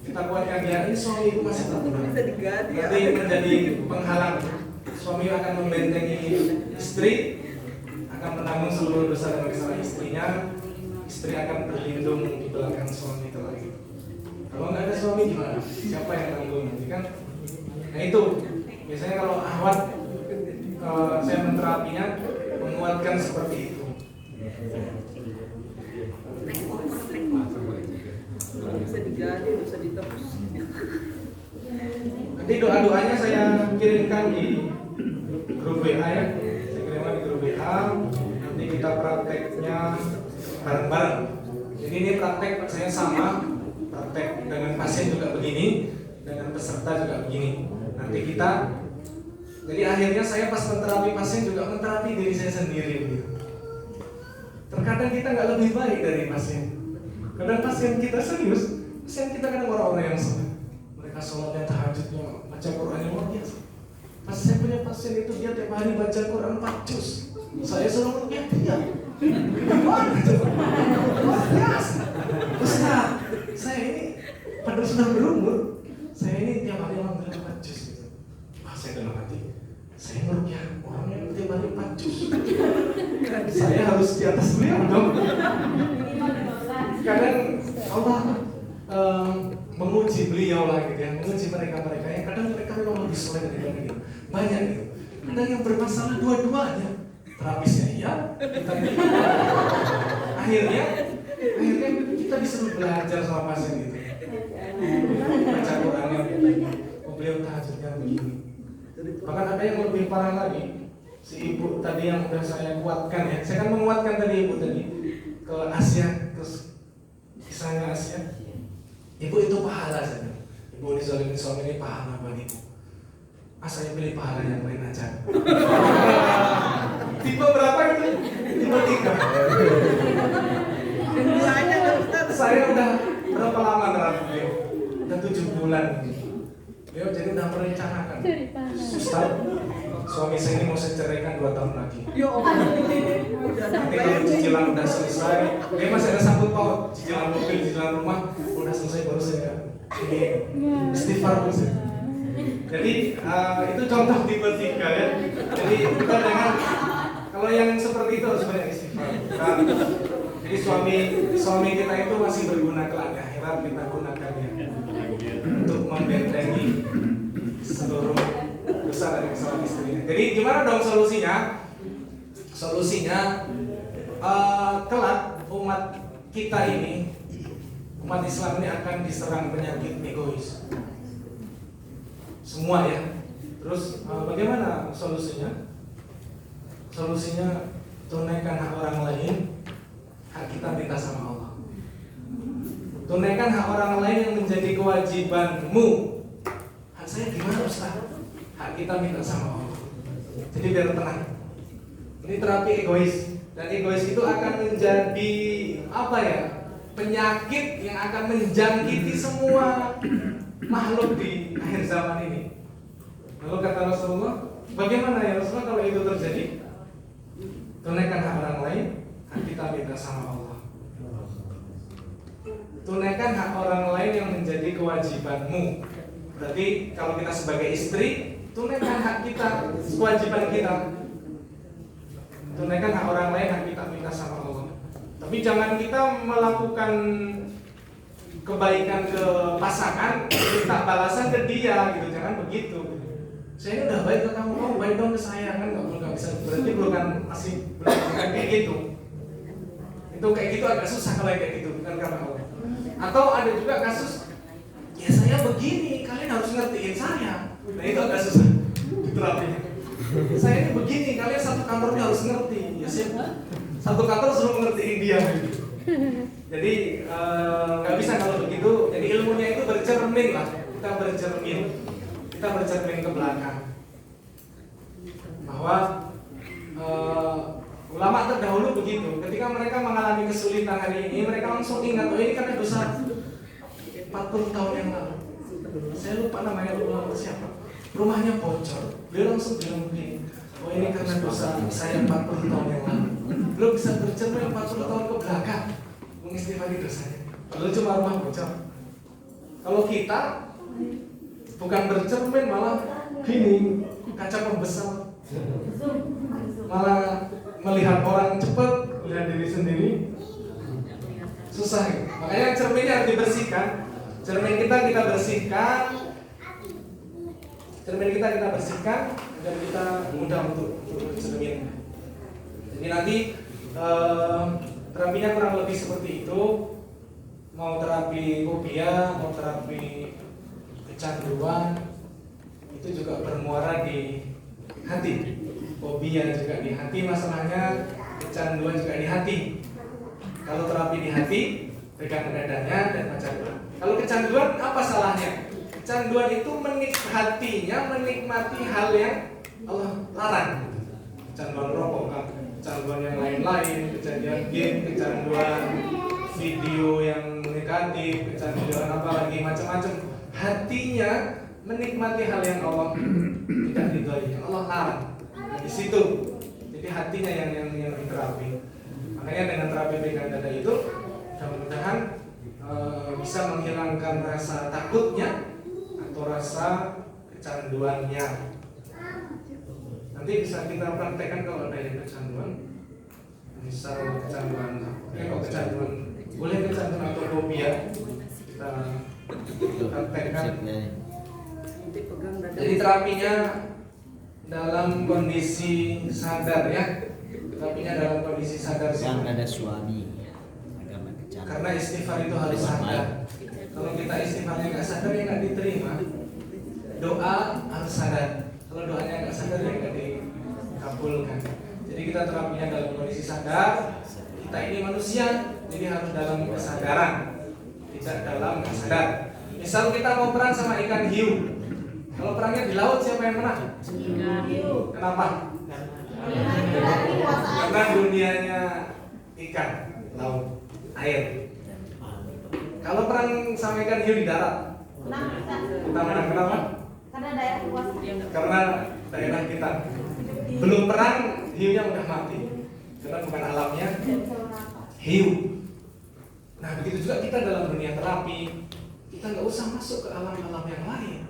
Kita kuatkan dia, ini suami itu masih terbunuh. Bisa diganti. Nanti menjadi penghalang. Suami akan membentengi istri, akan menanggung seluruh dosa dan kesalahan istrinya. Istri akan berlindung di belakang suami itu lagi. Kalau nggak ada suami gimana? Siapa yang tanggung nanti kan? Nah itu biasanya kalau ahwat saya menterapinya menguatkan seperti itu. Bisa diganti, bisa ditebus. Nanti doa-doanya saya kirimkan di grup WA ya. Saya kirimkan di grup WA. Nanti kita prakteknya bareng-bareng. Jadi ini praktek saya sama. Praktek dengan pasien juga begini, dengan peserta juga begini. Nanti kita, jadi akhirnya saya pas menterapi pasien juga menterapi diri saya sendiri. Gitu. Terkadang kita nggak lebih baik dari pasien. Kadang pasien kita serius, pasien kita kadang orang-orang yang sholat. Mereka sholatnya tahajudnya, baca Qurannya luar biasa. Pas saya punya pasien itu dia tiap hari baca Quran 4 juz. Saya selalu melihat dia. Luar biasa. Ustaz, saya ini pada sudah berumur, saya ini tiap hari alhamdulillah 4 juz gitu. Saya dalam hati, saya merugikan orang yang tiap hari 4 juz. Saya harus di atas beliau dong. Kadang Allah menguji beliau lah gitu ya, menguji mereka-mereka yang kadang mereka memang lebih soleh dari kita. Banyak gitu. Kadang yang bermasalah dua-duanya. Terapisnya iya, kita akhirnya kita disuruh belajar sama pasien gitu. Baca Qurannya, beliau tahajudnya begini. Bahkan ada yang lebih parah lagi. Si ibu tadi yang udah saya kuatkan ya, saya kan menguatkan tadi ibu tadi ke Asia, ke kisahnya Asia. Ibu itu pahala saja. Ibu dizalimin suami ini pahala bagiku. Saya pilih pahala yang lain aja. Tipe berapa itu? Tipe 3. Saya udah berapa lama terapi beliau? Udah 7 bulan. Beliau jadi udah merencanakan. Ustaz, suami saya ini mau saya ceraikan 2 tahun lagi. Nanti kalau cicilan udah selesai, dia masih ada sangkut paut, cicilan mobil, cicilan rumah udah selesai baru saya ini istighfar dulu. Jadi itu contoh tipe 3 ya. Jadi kita jangan, kalau yang seperti itu harus banyak istighfar. Jadi suami kita itu masih berguna kelak di akhirat, kita gunakan ya untuk membentengi seluruh dosa dan kesalahan istrinya. Jadi gimana dong solusinya? Solusinya kelak umat kita ini, umat Islam ini akan diserang penyakit egois. Semua ya. Terus bagaimana solusinya? Solusinya tunaikan hak orang lain, hak kita minta sama Allah. Tunaikan hak orang lain yang menjadi kewajibanmu. Hak saya gimana Ustaz? Hak kita minta sama Allah. Jadi biar tenang. Ini terapi egois. Dan egois itu akan menjadi apa ya? Penyakit yang akan menjangkiti semua makhluk di akhir zaman ini. Lalu kata Rasulullah, bagaimana ya Rasulullah kalau itu terjadi? Tunaikan hak orang lain, hak kita minta sama Allah. Tunaikan hak orang lain yang menjadi kewajibanmu. Berarti kalau kita sebagai istri, tunaikan hak kita, kewajiban kita. Tunaikan hak orang lain, hak kita minta sama Allah. Tapi jangan kita melakukan kebaikan ke pasangan, minta balasan ke dia gitu, jangan begitu. Saya ini udah baik ke kamu, kamu baik dong ke saya kan, nggak bisa, berarti bukan masih belum kayak gitu. Itu kayak gitu agak susah kalau kayak gitu, bukan karena Allah. Atau ada juga kasus, ya saya begini, kalian harus ngertiin saya. Nah itu agak susah diterapinya. Saya ini begini, kalian satu kantornya harus ngerti. Ya sih, satu kantor suruh ngertiin dia. Jadi nggak bisa kalau begitu. Jadi ilmunya itu bercermin lah. Kita bercermin ke belakang. Bahwa ulama terdahulu begitu. Ketika mereka mengalami kesulitan hari ini, mereka langsung ingat, oh ini karena dosa 40 tahun yang lalu. Saya lupa namanya ulama siapa. Rumahnya bocor. Beliau langsung bilang begini, oh ini karena dosa saya 40 tahun yang lalu. Beliau bisa bercermin 40 tahun ke belakang mengistighfari dosanya. Lalu cuma rumah bocor. Kalau kita bukan bercermin malah gini, kaca pembesar, malah melihat orang cepat, melihat diri sendiri susah. Makanya cerminnya harus dibersihkan. Cermin kita bersihkan. Cermin kita bersihkan agar kita mudah untuk bercermin. Jadi nanti terapinya kurang lebih seperti itu. Mau terapi fobia, mau terapi kecanduan, itu juga bermuara di hati. Fobia juga di hati masalahnya, kecanduan juga di hati. Kalau terapi di hati, pegang dadanya dan baca doa. Kalau kecanduan apa salahnya? Kecanduan itu hatinya menikmati hal yang Allah larang. Kecanduan rokok, kecanduan yang lain-lain, kecanduan game, kecanduan video yang negatif, kecanduan apa lagi macam-macam. Hatinya menikmati hal yang Allah tidak ridhoi, yang Allah larang. Di situ, jadi hatinya yang diterapi. Makanya dengan terapi pegang dada itu, mudah-mudahan bisa menghilangkan rasa takutnya atau rasa kecanduannya. Nanti bisa kita praktekkan kalau ada yang kecanduan, misal kecanduan, kalau kecanduan boleh kecanduan atau fobia, kita praktekkan. Jadi terapinya dalam kondisi sadar ya, terapinya dalam kondisi sadar. Yang ada suami agama kecanduan. Karena istighfar itu harus sadar. Kalau kita istighfarnya nggak sadar ya nggak diterima. Doa harus sadar. Kalau doanya nggak sadar ya nggak dikabulkan. Jadi kita terapinya dalam kondisi sadar. Kita ini manusia, jadi harus dalam kesadaran, tidak dalam nggak sadar. Misal kita mau perang sama ikan hiu. Kalau perangnya di laut siapa yang menang? Kenapa? Karena dunianya ikan, laut, air. Kalau perang sama ikan hiu di darat, kita menang. Kenapa? Karena daerah luas. Karena daerah kita. Belum perang, hiunya udah mati. Karena bukan alamnya hiu. Nah begitu juga kita dalam dunia terapi. Kita nggak usah masuk ke alam-alam yang lain.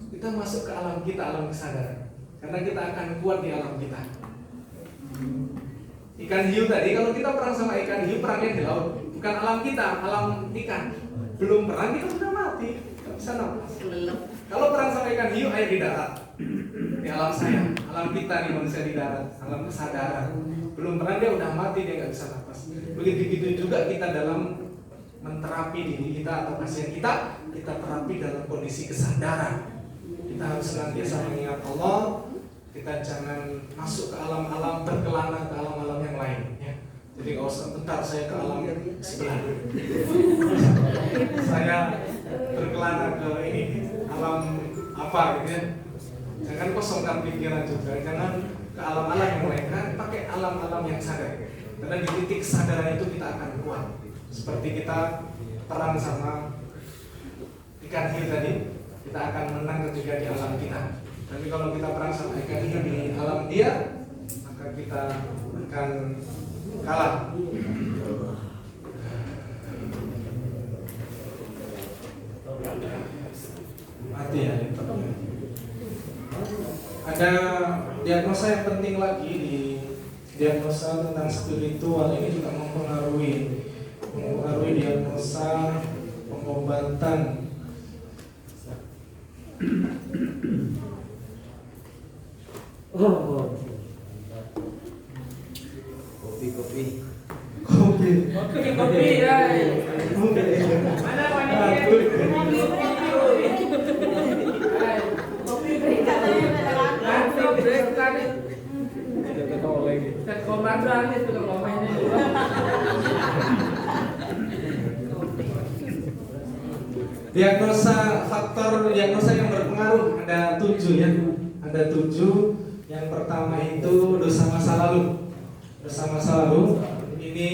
Kita masuk ke alam kita, alam kesadaran. Karena kita akan kuat di alam kita. Ikan hiu tadi, kalau kita perang sama ikan hiu, perangnya di laut. Bukan alam kita, alam ikan. Belum perang, kita sudah mati. Gak bisa nafas. Kalau perang sama ikan hiu, air di darat. Di alam saya, alam kita nih manusia di darat, alam kesadaran. Belum perang, dia udah mati, dia gak bisa nafas. Begitu juga kita dalam menterapi diri kita atau pasien kita terapi dalam kondisi kesadaran. Kita harus senantiasa mengingat Allah. Kita jangan masuk ke alam-alam, berkelana ke alam-alam yang lain ya. Jadi kalau sebentar saya ke alam sebelah dulu. Saya berkelana ke ini alam apa gitu ya. Jangan kosongkan pikiran juga. Jangan ke alam-alam yang lain kan, pakai alam-alam yang sadar. Karena di titik kesadaran itu kita akan kuat. Seperti kita perang sama ikan hiu tadi, kita akan menang ketika di alam kita. Tapi kalau kita perang sama ikan hiu di alam dia, maka kita akan kalah. Mati ya. Ada diagnosa yang penting lagi di diagnosa tentang spiritual ini juga mempengaruhi mempengaruhi diagnosa, pengobatan. Kopi. Kopi ya. Mana panitia? Kopi break katanya beneran. Nanti break tadi. Kita tahu lagi. Set komando aja tuh kalau mainnya. Diagnosa, faktor diagnosa yang berpengaruh ada 7 ya. Ada 7. Yang pertama itu dosa masa lalu. Dosa masa lalu ini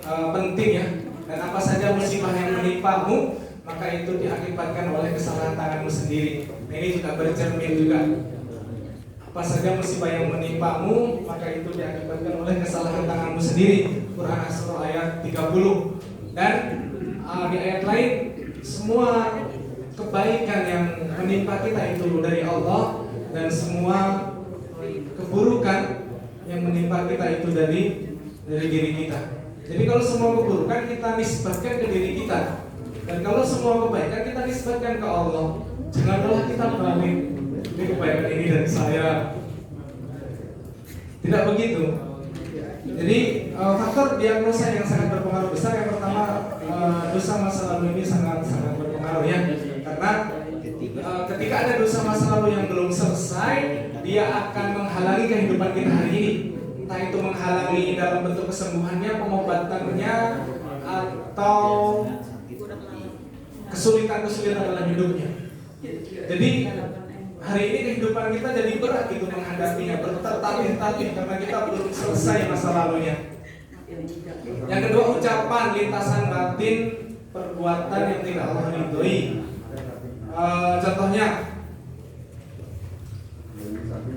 penting ya. Dan apa saja musibah yang menimpamu, maka itu diakibatkan oleh kesalahan tanganmu sendiri. Nah, ini juga bercermin juga. Apa saja musibah yang menimpamu, maka itu diakibatkan oleh kesalahan tanganmu sendiri. Quran Asr ayat 30. Dan di ayat lain, semua kebaikan yang menimpa kita itu dari Allah, dan semua keburukan yang menimpa kita itu dari diri kita. Jadi kalau semua keburukan kita nisbatkan ke diri kita, dan kalau semua kebaikan kita nisbatkan ke Allah. Janganlah kita balik, ini kebaikan ini dari saya. Tidak begitu. Jadi faktor diagnosa yang sangat berpengaruh besar, yang pertama dosa masa lalu ini sangat berpengaruh ya. Karena ketika ada dosa masa lalu yang belum selesai, dia akan menghalangi kehidupan kita hari ini. Entah itu menghalangi dalam bentuk kesembuhannya, pengobatannya, atau kesulitan-kesulitan dalam hidupnya. Jadi hari ini kehidupan kita jadi berat itu menghadapinya, bertatih-tatih karena kita belum selesai masa lalunya. Yang kedua, ucapan, lintasan batin, perbuatan yang tidak Allah ridhoi. Contohnya,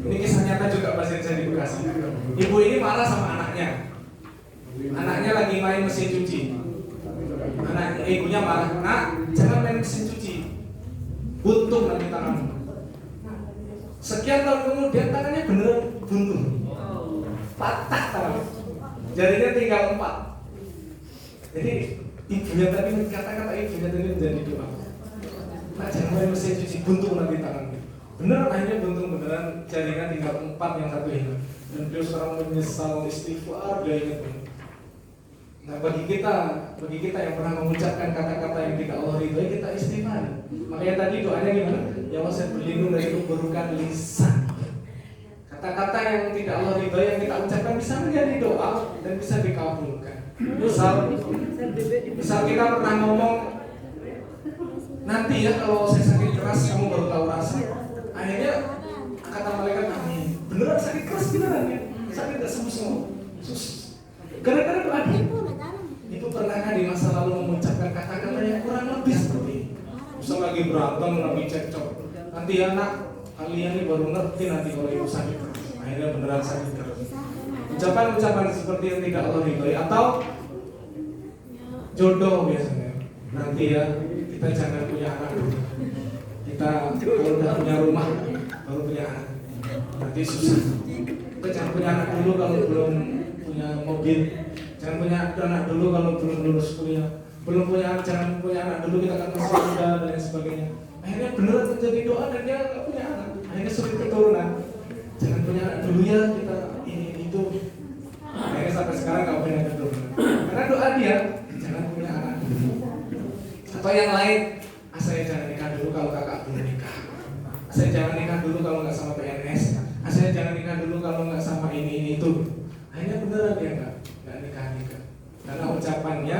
ini kisah nyata juga pasien saya di Bekasi. Ibu ini marah sama anaknya. Anaknya lagi main mesin cuci. Ibunya marah, "Nak, jangan main mesin cuci. Buntung nanti tanganmu." Sekian tahun kemudian tangannya beneran buntung. Patah tangan. Jarinya tinggal 4. Jadi ibunya tadi, kata-kata ibunya tadi menjadi doa. "Nak, jangan main mesin cuci, buntung nanti tanganmu." Bener, akhirnya buntung beneran, jarinya tinggal 4, yang satu hilang. Dan beliau sekarang menyesal, istighfar, dia ingat. Nah, bagi kita yang pernah mengucapkan kata-kata yang tidak Allah ridhoi, kita istighfar. Makanya tadi doanya gimana? Ya Allah, saya berlindung dari keburukan lisan. Kata-kata yang tidak Allah ridhoi yang kita ucapkan bisa menjadi doa dan bisa dikabulkan. Misal kita pernah ngomong, "Nanti ya kalau saya sakit keras kamu baru tahu rasa." Akhirnya kata malaikat, "Amin." Beneran sakit keras beneran ya? Sakit gak sembuh-sembuh? Gara-gara doa itu pernahkah di masa lalu mengucapkan kata-kata yang kurang lebih seperti ini? Misal lagi berantem, lagi cekcok, "Nanti ya nak, kalian ini baru ngerti nanti kalau ibu sakit keras." Akhirnya beneran sakit keras. Ucapan-ucapan seperti yang tidak Allah ridhoi. Atau jodoh biasanya. "Nanti ya, kita jangan punya anak dulu. Kita kalau udah punya rumah baru punya anak. Nanti susah. Kita jangan punya anak dulu kalau belum punya mobil. Jangan punya anak dulu kalau belum lulus kuliah. Jangan punya anak dulu, kita akan masih muda dan lain sebagainya." Akhirnya beneran menjadi doa dan dia nggak punya anak. Akhirnya sulit keturunan. Jangan punya anak dulu ya, kita ini itu. Akhirnya sampai sekarang nggak punya keturunan. Karena doa dia jangan punya anak dulu. Atau yang lain, "Saya jangan nikah dulu kalau kakak belum nikah. Saya jangan nikah dulu kalau nggak sama PNS. Saya jangan nikah dulu kalau nggak sama ini itu." Akhirnya beneran dia nggak nikah. Karena ucapannya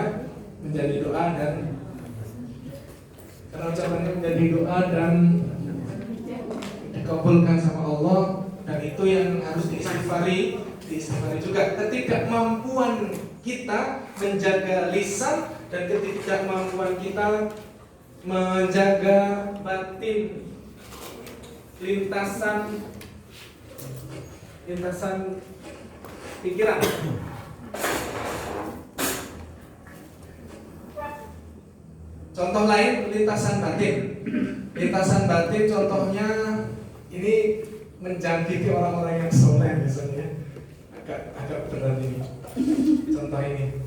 menjadi doa dan dikabulkan sama Allah, dan itu yang harus diistighfari juga. Ketidakmampuan kita menjaga lisan dan ketidakmampuan kita menjaga batin, lintasan pikiran. Contoh lain, lintasan batin. Lintasan batin contohnya ini menjangkiti orang-orang yang soleh biasanya. Agak berat ini. Contoh ini.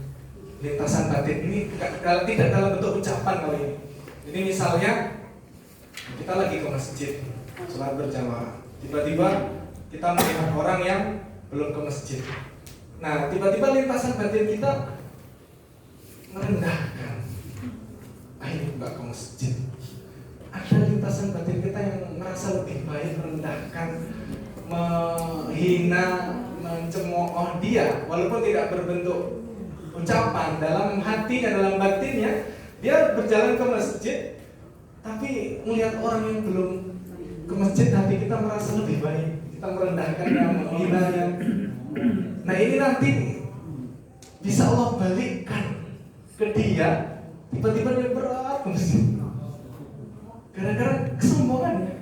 lintasan batin ini tidak dalam bentuk ucapan kali ini. Jadi misalnya kita lagi ke masjid sholat berjamaah, tiba-tiba kita melihat orang yang belum ke masjid. Nah, tiba-tiba lintasan batin kita merendahkan, ayo nggak ke masjid. Ada lintasan batin kita yang merasa lebih baik, merendahkan, menghina, mencemooh dia, walaupun tidak berbentuk ucapan, dalam hatinya, dalam batinnya dia berjalan ke masjid, tapi melihat orang yang belum ke masjid, hati kita merasa lebih baik, kita merendahkannya, menghinanya. Nah ini nanti bisa Allah balikkan ke dia, tiba-tiba dia berat ke masjid gara-gara kesombongannya.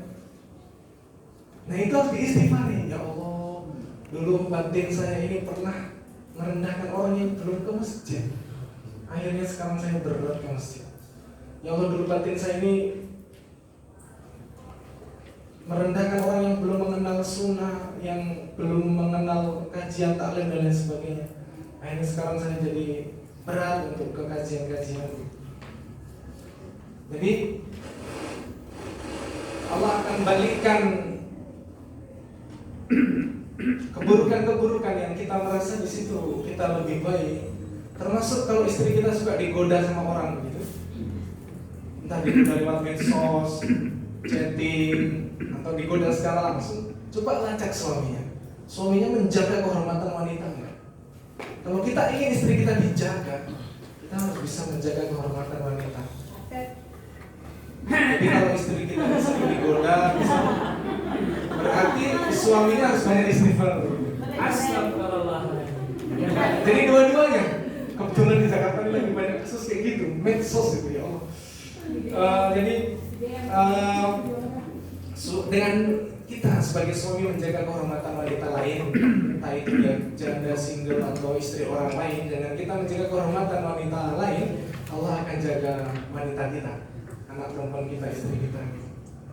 Nah itu harus diistighfari. Ya Allah, dulu batin saya ini pernah merendahkan orang yang belum ke masjid, akhirnya sekarang saya berat ke masjid. Ya Allah, dulu batin saya ini merendahkan orang yang belum mengenal sunnah, yang belum mengenal kajian taklim dan lain sebagainya. Akhirnya sekarang saya jadi berat untuk ke kajian-kajian. Jadi Allah akan balikkan keburukan-keburukan yang kita merasa di situ kita lebih baik. Termasuk kalau istri kita suka digoda sama orang begitu, entah digoda lewat medsos, chatting, atau digoda secara langsung, coba lacak suaminya. Suaminya menjaga kehormatan wanita enggak? Kalau kita ingin istri kita dijaga, kita harus bisa menjaga kehormatan wanita. Jadi kalau istri kita sering digoda, berarti suaminya harus banyak istighfar. Astagfirullah. Jadi dua-duanya. Kebetulan di Jakarta ini lagi banyak kasus kayak gitu, medsos itu ya Allah. Jadi dengan kita sebagai suami menjaga kehormatan wanita lain, entah itu dia janda, single atau istri orang lain, dengan kita menjaga kehormatan wanita lain, Allah akan jaga wanita kita, anak perempuan kita, istri kita.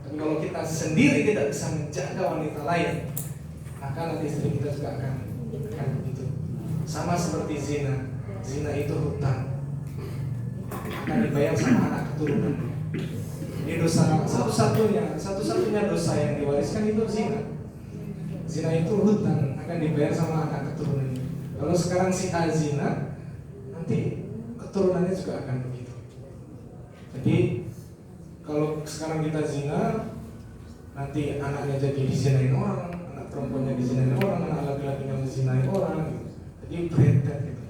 Tapi kalau kita sendiri tidak bisa menjaga wanita lain, maka nanti istri kita juga akan begitu. Sama seperti zina. Zina itu hutang, akan dibayar sama anak keturunan. Ini dosa satu-satunya dosa yang diwariskan itu zina. Zina itu hutang, akan dibayar sama anak keturunan. Kalau sekarang si A zina, nanti keturunannya juga akan begitu. Jadi kalau sekarang kita zina, nanti anaknya jadi dizinain orang, anak perempuannya dizinain orang, anak laki-lakinya dizinain orang. Jadi beredar gitu.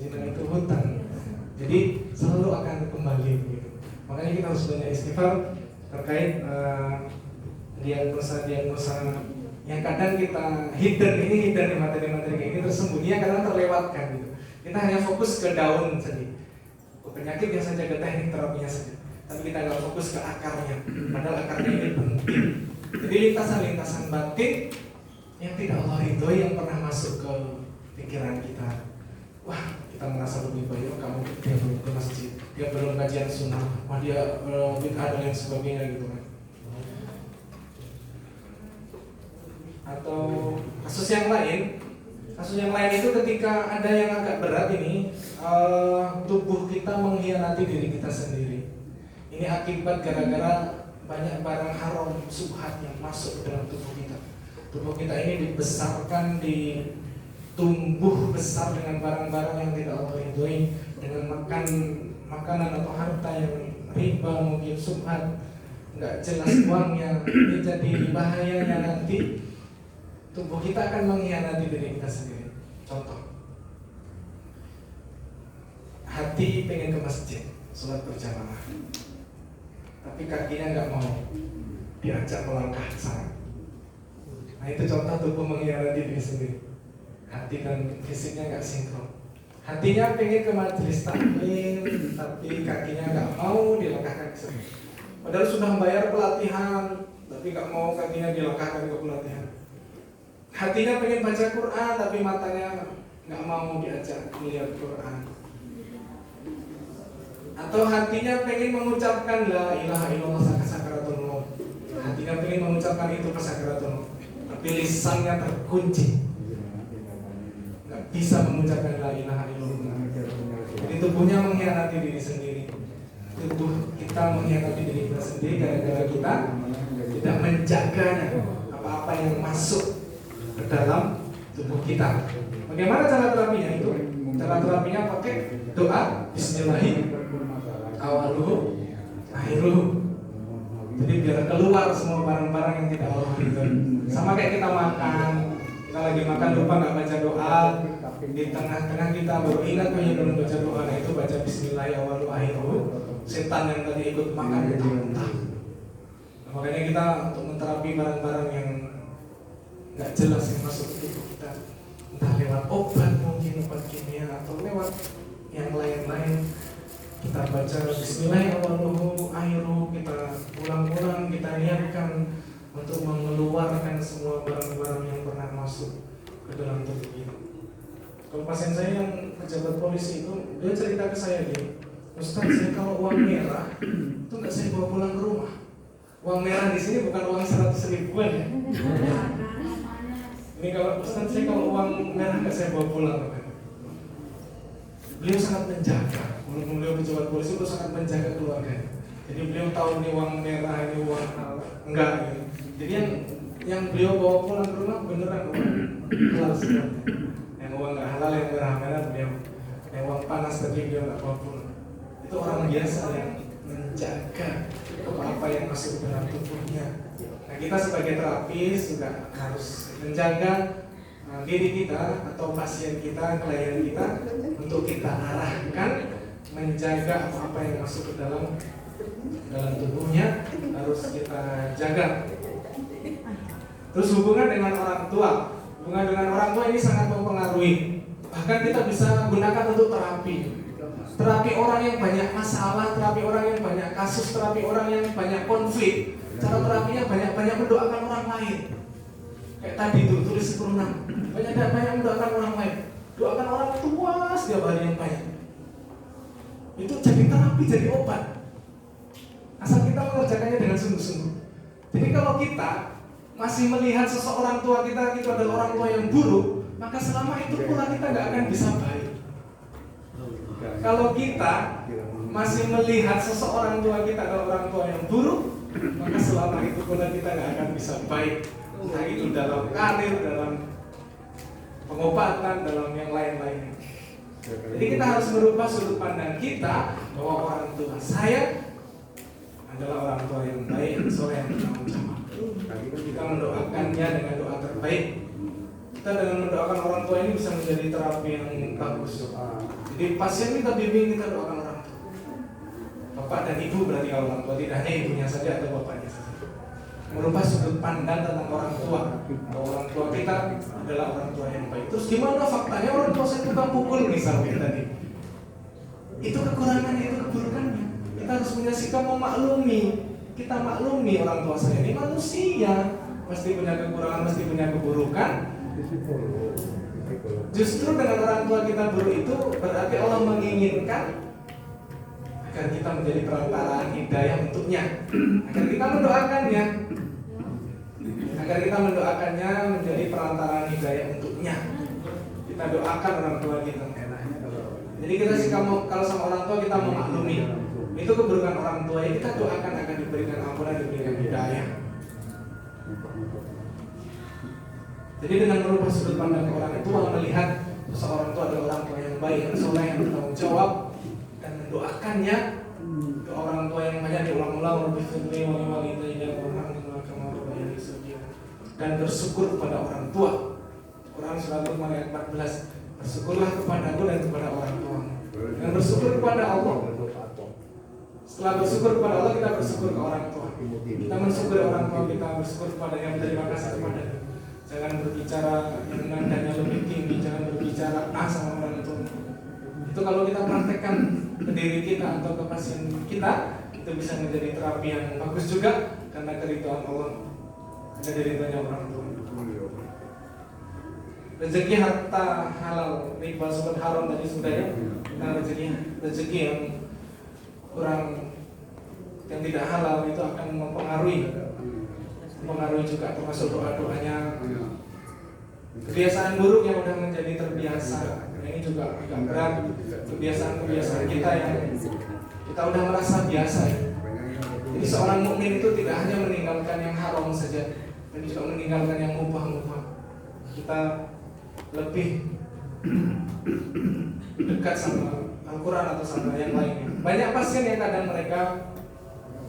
Zina itu hutang, jadi selalu akan kembali gitu. Makanya kita harus banyak istighfar terkait diagnosa yang kadang kita hidden di materi-materi kayak ini, tersembunyi, kadang terlewatkan gitu. Kita hanya fokus ke daun saja, ke penyakitnya saja, ke teknik terapinya saja, tapi kita nggak fokus ke akarnya. Padahal akarnya ini penting. Jadi lintasan-lintasan batin yang tidak Allah ridhoi yang pernah masuk ke pikiran kita. Wah, kita merasa lebih baik, kamu dia belum ke masjid, dia belum kajian sunnah, wah dia bid'ah dan lain sebagainya gitu kan. Atau kasus yang lain itu ketika ada yang agak berat ini, tubuh kita mengkhianati diri kita sendiri. Ini akibat gara-gara banyak barang haram subhat yang masuk ke dalam tubuh kita. Tubuh kita ini dibesarkan, tumbuh besar dengan barang-barang yang tidak Allah ridhoi, dengan makan makanan atau harta yang riba, mungkin subhat, nggak jelas uangnya. Ini jadi bahayanya nanti tubuh kita akan mengkhianati diri kita sendiri. Contoh, hati pengen ke masjid, sholat berjamaah, tapi kakinya nggak mau diajak melangkah ke sana. Nah itu contoh tubuh mengkhianati diri sendiri. Hati dan fisiknya nggak sinkron. Hatinya pengen ke majelis taklim, tapi kakinya nggak mau dilangkahkan ke sana. Padahal sudah membayar pelatihan, tapi nggak mau kakinya dilangkahkan ke pelatihan. Hatinya pengen baca Quran, tapi matanya nggak mau diajak melihat Quran. Atau hatinya pengen mengucapkan la ilaha illallah sakaratul maut. Hatinya pengen mengucapkan itu pas sakaratul maut, tapi lisannya terkunci, bisa mengucapkan la ilaha illallah. Jadi tubuhnya mengkhianati diri sendiri. Tubuh kita mengkhianati diri kita sendiri gara-gara kita tidak menjaganya apa-apa yang masuk ke dalam tubuh kita. Bagaimana cara terapinya itu? Cara terapinya pakai doa Bismillahirrahmanirrahim awaluhu akhiruhu. Jadi biar keluar semua barang-barang yang tidak Allah itu. Sama kayak kita makan, kita lagi makan lupa nggak baca doa, di tengah-tengah kita baru ingat punya belum baca doa, nah itu baca Bismillahirrahmanirrahim awaluhu akhiruhu. Setan yang tadi ikut makan jadi muntah. Nah, makanya kita untuk menterapi barang-barang yang nggak jelas yang masuk ke tubuh kita, entah lewat obat mungkin obat kimia atau lewat yang lain-lain. Kita baca Bismillahirrahmanirrahim, kita ulang-ulang, kita niatkan untuk mengeluarkan semua barang-barang yang pernah masuk ke dalam tubuh kita. Kalau pasien saya yang pejabat polisi itu, dia cerita ke saya gini, Ustaz, saya kalau uang merah itu nggak saya bawa pulang ke rumah. Uang merah di sini bukan uang 100 ribuan ya. Ini kalau Ustaz, saya kalau uang merah nggak saya bawa pulang. Beliau sangat menjaga. Walaupun beliau pejabat polisi, beliau sangat menjaga keluarganya. Jadi beliau tahu ini uang merah, ini uang enggak gitu. Jadi yang beliau bawa pulang ke rumah beneran uang halal semua. Yang uang nggak halal, yang merah-merah beliau, yang uang panas tadi beliau nggak bawa pulang. Itu orang biasa yang menjaga apa yang masuk ke dalam tubuhnya. Nah, kita sebagai terapis juga harus menjaga diri kita atau pasien kita, klien kita, untuk kita arahkan menjaga apa yang masuk ke dalam tubuhnya harus kita jaga. Terus hubungan dengan orang tua ini sangat mempengaruhi. Bahkan kita bisa gunakan untuk terapi orang yang banyak masalah, terapi orang yang banyak kasus, terapi orang yang banyak konflik. Cara terapinya banyak mendoakan orang lain. Kayak tadi tuh tulis 16, banyak mendoakan orang lain. Doakan orang tua setiap hari yang banyak. Itu jadi terapi, jadi obat. Asal kita mengerjakannya dengan sungguh-sungguh. Jadi kalau kita masih melihat seseorang tua kita itu adalah orang tua yang buruk, maka selama itu pula kita nggak akan bisa baik. Kalau kita masih melihat seseorang tua kita adalah orang tua yang buruk, maka selama itu pula kita nggak akan bisa baik. Entah itu dalam karir, dalam pengobatan, dalam yang lain-lain. Jadi kita harus merubah sudut pandang kita bahwa orang tua saya adalah orang tua yang baik, soleh, yang bertanggung jawab. Kita mendoakannya dengan doa terbaik. Kita dengan mendoakan orang tua ini bisa menjadi terapi yang bagus. Jadi pasien minta bimbing, kita doakan orang tua. Bapak dan ibu berarti kalau orang tua, tidak hanya ibunya saja atau bapaknya saja. Merubah sudut pandang tentang orang tua, bahwa orang tua kita adalah orang tua yang baik. Terus gimana faktanya orang tua saya tukang pukul misalnya tadi? Itu kekurangannya, itu keburukannya. Kita harus punya sikap memaklumi. Kita maklumi orang tua saya ini manusia, mesti punya kekurangan, mesti punya keburukan. Justru dengan orang tua kita buruk itu berarti Allah menginginkan agar kita menjadi perantaraan hidayah untuknya, agar kita mendoakannya, menjadi perantaraan hidayah untuknya. Kita doakan orang tua kita. Jadi kita sikap kalau sama orang tua kita memaklumi itu keburukan orang tua, ya kita doakan agar diberikan ampunan, diberikan hidayah. Jadi dengan merubah sudut pandang orang tua, melihat seorang tua adalah orang tua yang baik, yang soleh, yang bertanggung jawab, dan mendoakannya ke orang tua yang banyak diulang-ulang, dan bersyukur kepada orang tua. Quran surat Luqman ayat 14, bersyukurlah kepadaku dan kepada orang tua, dan bersyukur kepada Allah. Setelah bersyukur kepada Allah, kita bersyukur ke orang tua. Kita mensyukuri orang tua kita, bersyukur kepadanya, berterima kasih kepadanya. Jangan berbicara yang nadanya lebih tinggi, jangan berbicara sama orang itu. Itu kalau kita praktekkan ke diri kita atau ke pasien kita, itu bisa menjadi terapi yang bagus juga, karena keridhaan Allah, ada ridhonya orang tua. Rezeki harta halal, riba sobat haram tadi sudah ya. Nah, rezeki yang kurang, yang tidak halal itu akan mempengaruhi juga termasuk doa-doanya. Kebiasaan buruk yang udah menjadi terbiasa Nah, ini juga agak berat, kebiasaan-kebiasaan kita yang kita udah merasa biasa ya. Jadi seorang mukmin itu tidak hanya meninggalkan yang haram saja, dan juga meninggalkan yang mubah-mubah. Kita lebih dekat sama Al-Quran atau sama yang lainnya. Banyak pasien yang kadang mereka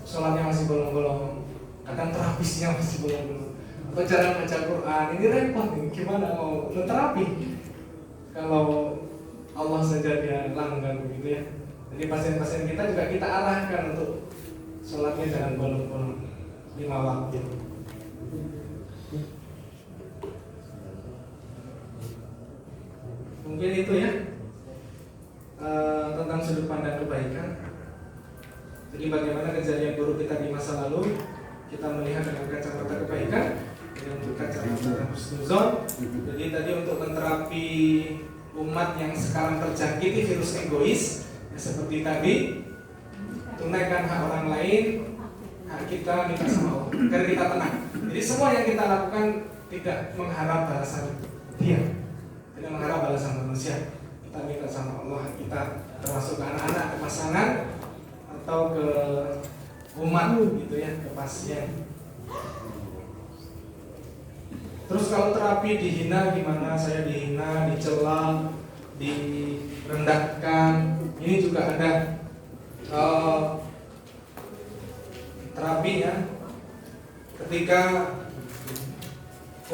sholatnya masih bolong-bolong, kadang terapisnya masih bolong-bolong, atau cara baca Quran. Ini repot nih, gimana mau terapi kalau Allah saja dia langgar begitu ya. Jadi pasien-pasien kita juga kita arahkan untuk sholatnya jangan bolong-bolong 5 waktu. Mungkin itu ya tentang sudut pandang kebaikan. Jadi bagaimana kejadian buruk kita di masa lalu kita melihat dengan kacamata kebaikan, dengan kacamata husnuzon. Jadi tadi untuk menterapi umat yang sekarang terjangkiti virus egois, ya seperti tadi, tunaikan hak orang lain, hak kita minta sama Allah agar kita tenang. Jadi semua yang kita lakukan tidak mengharap balasan dia, tidak mengharap balasan manusia. Kita minta sama Allah, kita termasuk ke anak-anak, ke pasangan, atau ke umat gitu ya, ke pasien. Terus kalau terapi dihina gimana? Saya dihina, dicela, direndahkan. Ini juga ada terapinya. Ketika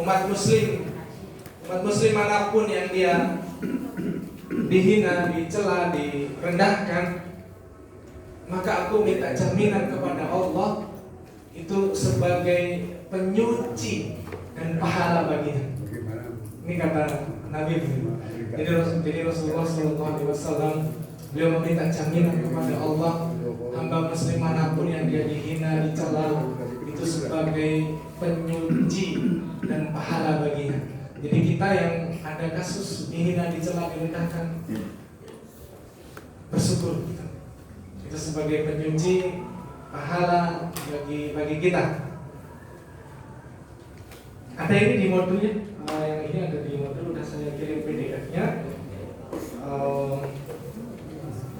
umat muslim manapun yang dia dihina, dicela, direndahkan, maka aku minta jaminan kepada Allah itu sebagai penyuci dan pahala baginya. Ini kata Nabi. Jadi Rasulullah SAW beliau meminta jaminan kepada Allah, hamba muslim manapun yang dia dihina, dicela, itu sebagai penyuci dan pahala baginya. Jadi kita yang ada kasus dihina, dicela, direndahkan, bersyukur gitu. Itu sebagai penyuci pahala bagi kita. Ada ini di modulnya, yang ini ada di modul, udah saya kirim PDF-nya.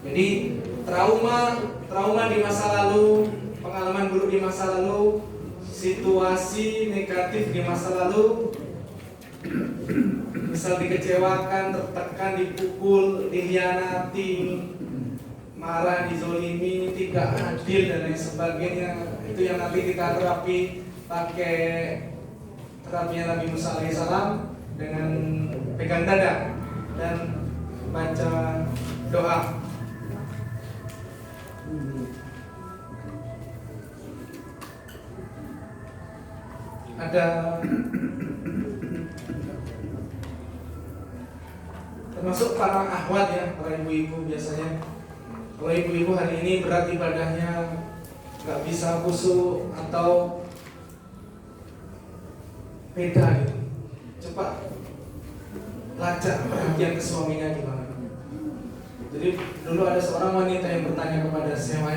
Jadi trauma di masa lalu, pengalaman buruk di masa lalu, situasi negatif di masa lalu, misal dikecewakan, tertekan, dipukul, dikhianati, marah, dizolimi, tidak adil dan lain sebagainya. Itu yang nanti kita terapi pakai terapinya Nabi Musa alaihissalam dengan pegang dada dan baca doa. Ada termasuk para akhwat ya, para ibu-ibu biasanya. Kalau ibu-ibu hari ini berat ibadahnya, nggak bisa khusyuk atau beda gitu, coba lacak perhatian ke suaminya gimana. Jadi dulu ada seorang wanita yang bertanya kepada saya,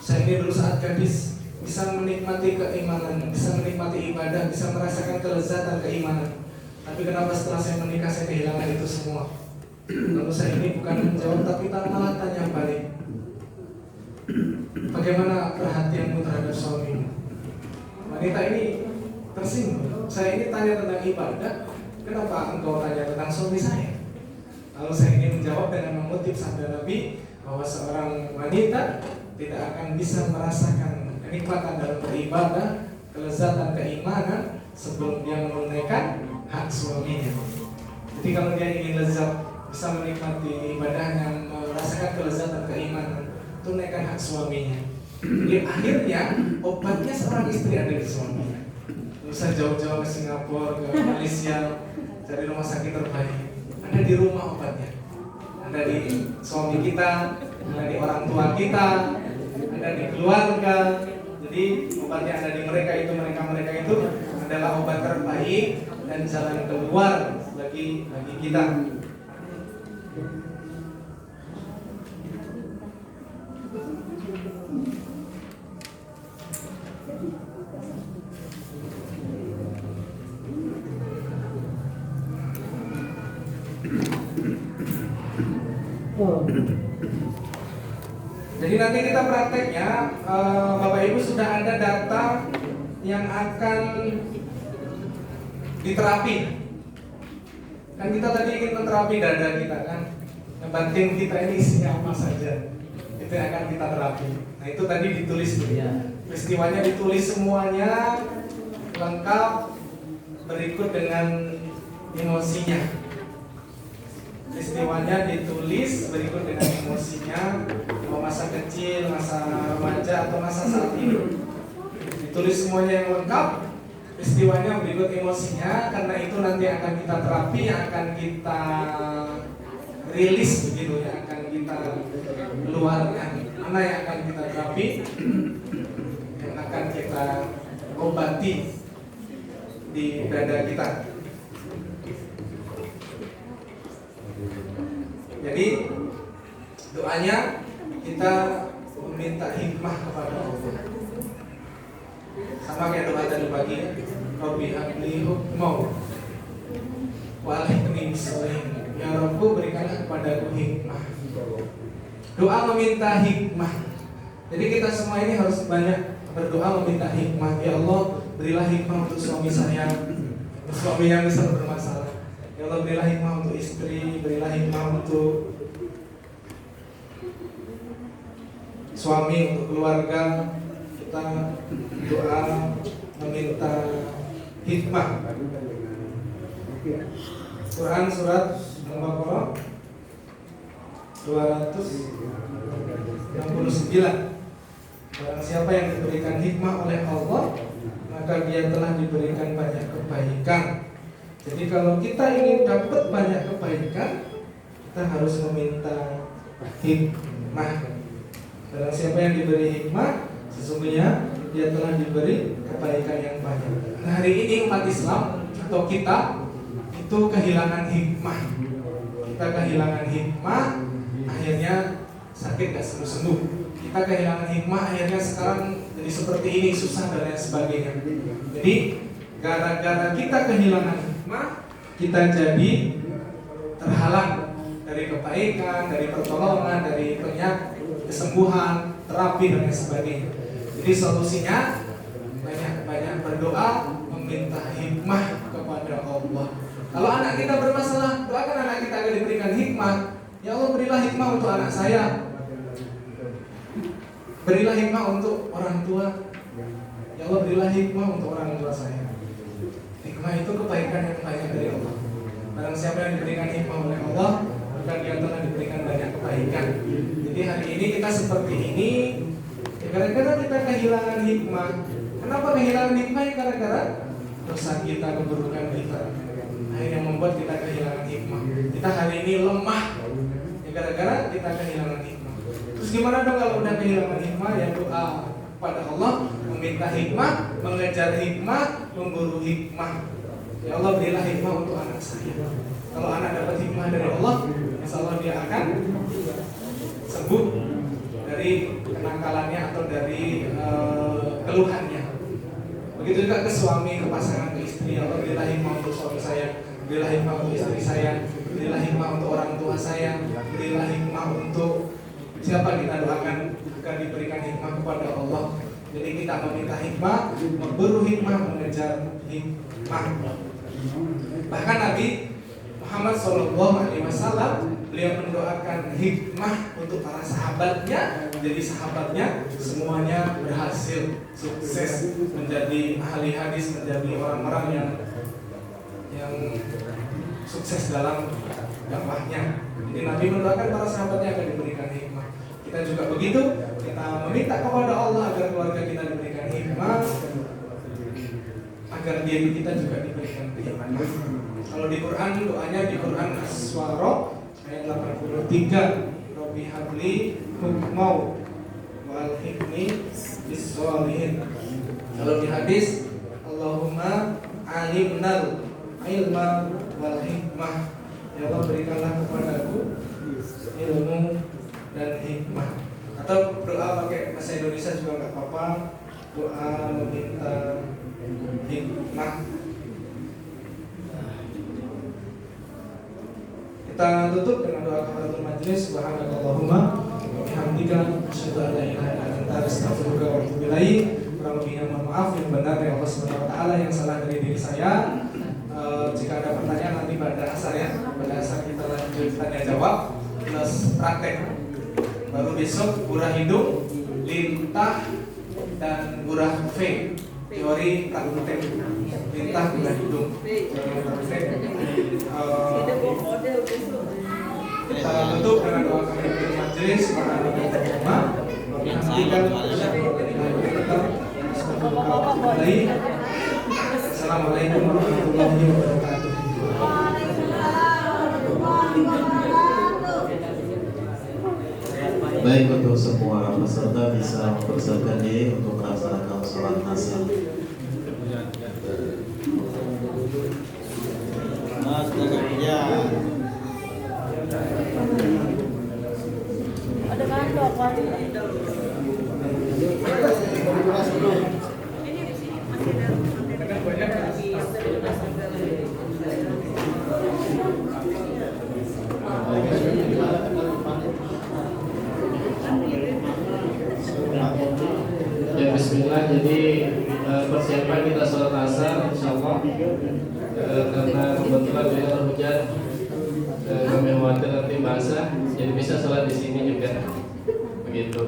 saya ini dulu saat gadis bisa menikmati keimanan, bisa menikmati ibadah, bisa merasakan kelezatan keimanan. Tapi kenapa setelah saya menikah saya kehilangan itu semua? Lalu saya ini bukan menjawab, tapi malah tanya balik, bagaimana perhatianmu terhadap suamimu? Wanita ini tersinggung. Saya ini tanya tentang ibadah, kenapa engkau tanya tentang suami saya? Lalu saya ingin menjawab dengan mengutip sabda Nabi bahwa seorang wanita tidak akan bisa merasakan kenikmatan dalam beribadah, kelezatan keimanan sebelum dia menunaikan hak suaminya. Jadi kalau dia ingin lezat, bisa menikmati ibadahnya, merasakan kelezatan keimanan, tunaikan hak suaminya. Jadi akhirnya obatnya seorang istri ada di suaminya. Bisa jauh-jauh ke Singapura, ke Malaysia, cari rumah sakit terbaik. Ada di rumah obatnya. Ada di suami kita, ada di orang tua kita, ada di keluarga. Jadi obatnya ada di mereka itu adalah obat terbaik dan jalan keluar bagi kita. Jadi nanti kita prakteknya, Bapak Ibu sudah ada data yang akan diterapi. Kan kita tadi ingin menterapi dada kita kan, yang batin kita ini isinya apa saja, itu yang akan kita terapi. Nah itu tadi ditulis ya. Peristiwanya ditulis semuanya lengkap, berikut dengan emosinya. Peristiwanya ditulis berikut dengan emosinya, mau masa kecil, masa remaja atau masa saat ini. Ditulis semuanya yang lengkap, peristiwanya berikut emosinya, karena itu nanti akan kita terapi, akan kita rilis begitu ya, akan kita keluarkan. Mana yang akan kita terapi, yang akan kita obati di dada kita. Jadi doanya kita meminta hikmah kepada Allah. Sama kayak doa tadi pagi, Rabbi habli hukmau wa alhiqni bis-sholihin. Ya Rabbu, berikanlah kepadaku hikmah. Doa meminta hikmah. Jadi kita semua ini harus banyak berdoa meminta hikmah. Ya Allah, berilah hikmah untuk suami saya, suami yang bisa bermasalah. Ya Allah, berilah hikmah untuk istri, berilah hikmah untuk suami, untuk keluarga. Kita doa meminta hikmah. Quran surat Al-Baqarah 269. Barang siapa yang diberikan hikmah oleh Allah, maka dia telah diberikan banyak kebaikan. Jadi kalau kita ingin dapat banyak kebaikan, kita harus meminta hikmah. Barang siapa yang diberi hikmah, sesungguhnya dia telah diberi kebaikan yang banyak. Nah, hari ini umat Islam atau kita itu kehilangan hikmah. Kita kehilangan hikmah, akhirnya sakit gak sembuh-sembuh. Kita kehilangan hikmah, akhirnya sekarang jadi seperti ini, susah dan lain sebagainya. Jadi gara-gara kita kehilangan hikmah, kita jadi terhalang dari kebaikan, dari pertolongan, dari penyakit, kesembuhan, terapi dan lain sebagainya. Jadi solusinya banyak-banyak berdoa, meminta hikmah kepada Allah. Kalau anak kita bermasalah, doakan anak kita agar diberikan hikmah. Ya Allah, berilah hikmah untuk anak saya. Berilah hikmah untuk orang tua. Ya Allah, berilah hikmah untuk orang tua saya. Hikmah itu kebaikan yang banyak dari Allah. Barang siapa yang diberikan hikmah oleh Allah, maka dia telah diberikan banyak kebaikan. Jadi hari ini kita seperti ini, ya gara-gara kita kehilangan hikmah. Kenapa kehilangan hikmah? Ya gara-gara dosa kita, keburukan kita, akhirnya membuat kita kehilangan hikmah. Kita hari ini lemah, ya gara-gara kita kehilangan hikmah. Terus gimana dong kalau udah kehilangan hikmah? Ya doa pada Allah, meminta hikmah, mengejar hikmah, memburu hikmah. Ya Allah, berilah hikmah untuk anak saya. Kalau anak dapat hikmah dari Allah, insya Allah dia akan sembuh dari kenakalannya atau dari keluhannya. Begitu juga ke suami, ke pasangan, ke istri. Ya Allah, berilah hikmah untuk suami saya, berilah hikmah untuk istri saya, berilah hikmah untuk orang tua saya, berilah hikmah untuk siapa kita doakan agar diberikan hikmah kepada Allah. Jadi kita meminta hikmah, memburu hikmah, mengejar hikmah. Bahkan Nabi Muhammad SAW, beliau mendoakan hikmah untuk para sahabatnya. Jadi sahabatnya semuanya berhasil, sukses, menjadi ahli hadis, menjadi orang-orang yang sukses dalam dakwahnya. Jadi Nabi mendoakan para sahabatnya agar diberikan hikmah. Kita juga begitu, kita meminta kepada Allah agar keluarga kita diberikan hikmah, agar diri kita juga diberikan hikmah. Kalau di Quran, doanya di Quran As-Suara ayat 83, Rabbi habli hukmau wal hikmi bis-sholihin. Kalau di hadis, Allahumma alimnal ilma wal hikmah. Ya Allah, berikanlah kepadaku ilmu dan hikmah. Atau doa pakai bahasa Indonesia juga nggak apa-apa. Doa meminta hikmah. Kita tutup dengan doa kafaratul majelis. Subhanakallahumma wa bihamdika asyhadu an la ilaha illa anta astaghfiruka wa atubu ilaik. Kurang lebihnya mohon maaf, yang benar dari Allah Subhanahu wa taala, yang salah dari diri saya. Jika ada pertanyaan nanti pada asar ya, pada asar kita lanjut tanya jawab plus praktek. Baru besok gurah hidung, lintah dan gurah V, teori praktek lintah gurah hidung. Kita tutup dengan doa kafaratul majelis. Assalamualaikum warahmatullahi wabarakatuh. Baik, untuk semua peserta bisa mempersiapkan diri untuk melaksanakan sholat asar. Mas, ya. Ada kandok kan? Ya bismillah, jadi persiapan kita sholat asar insyaallah karena kebetulan besok hujan, kami khawatir nanti basah, jadi bisa sholat di sini juga begitu.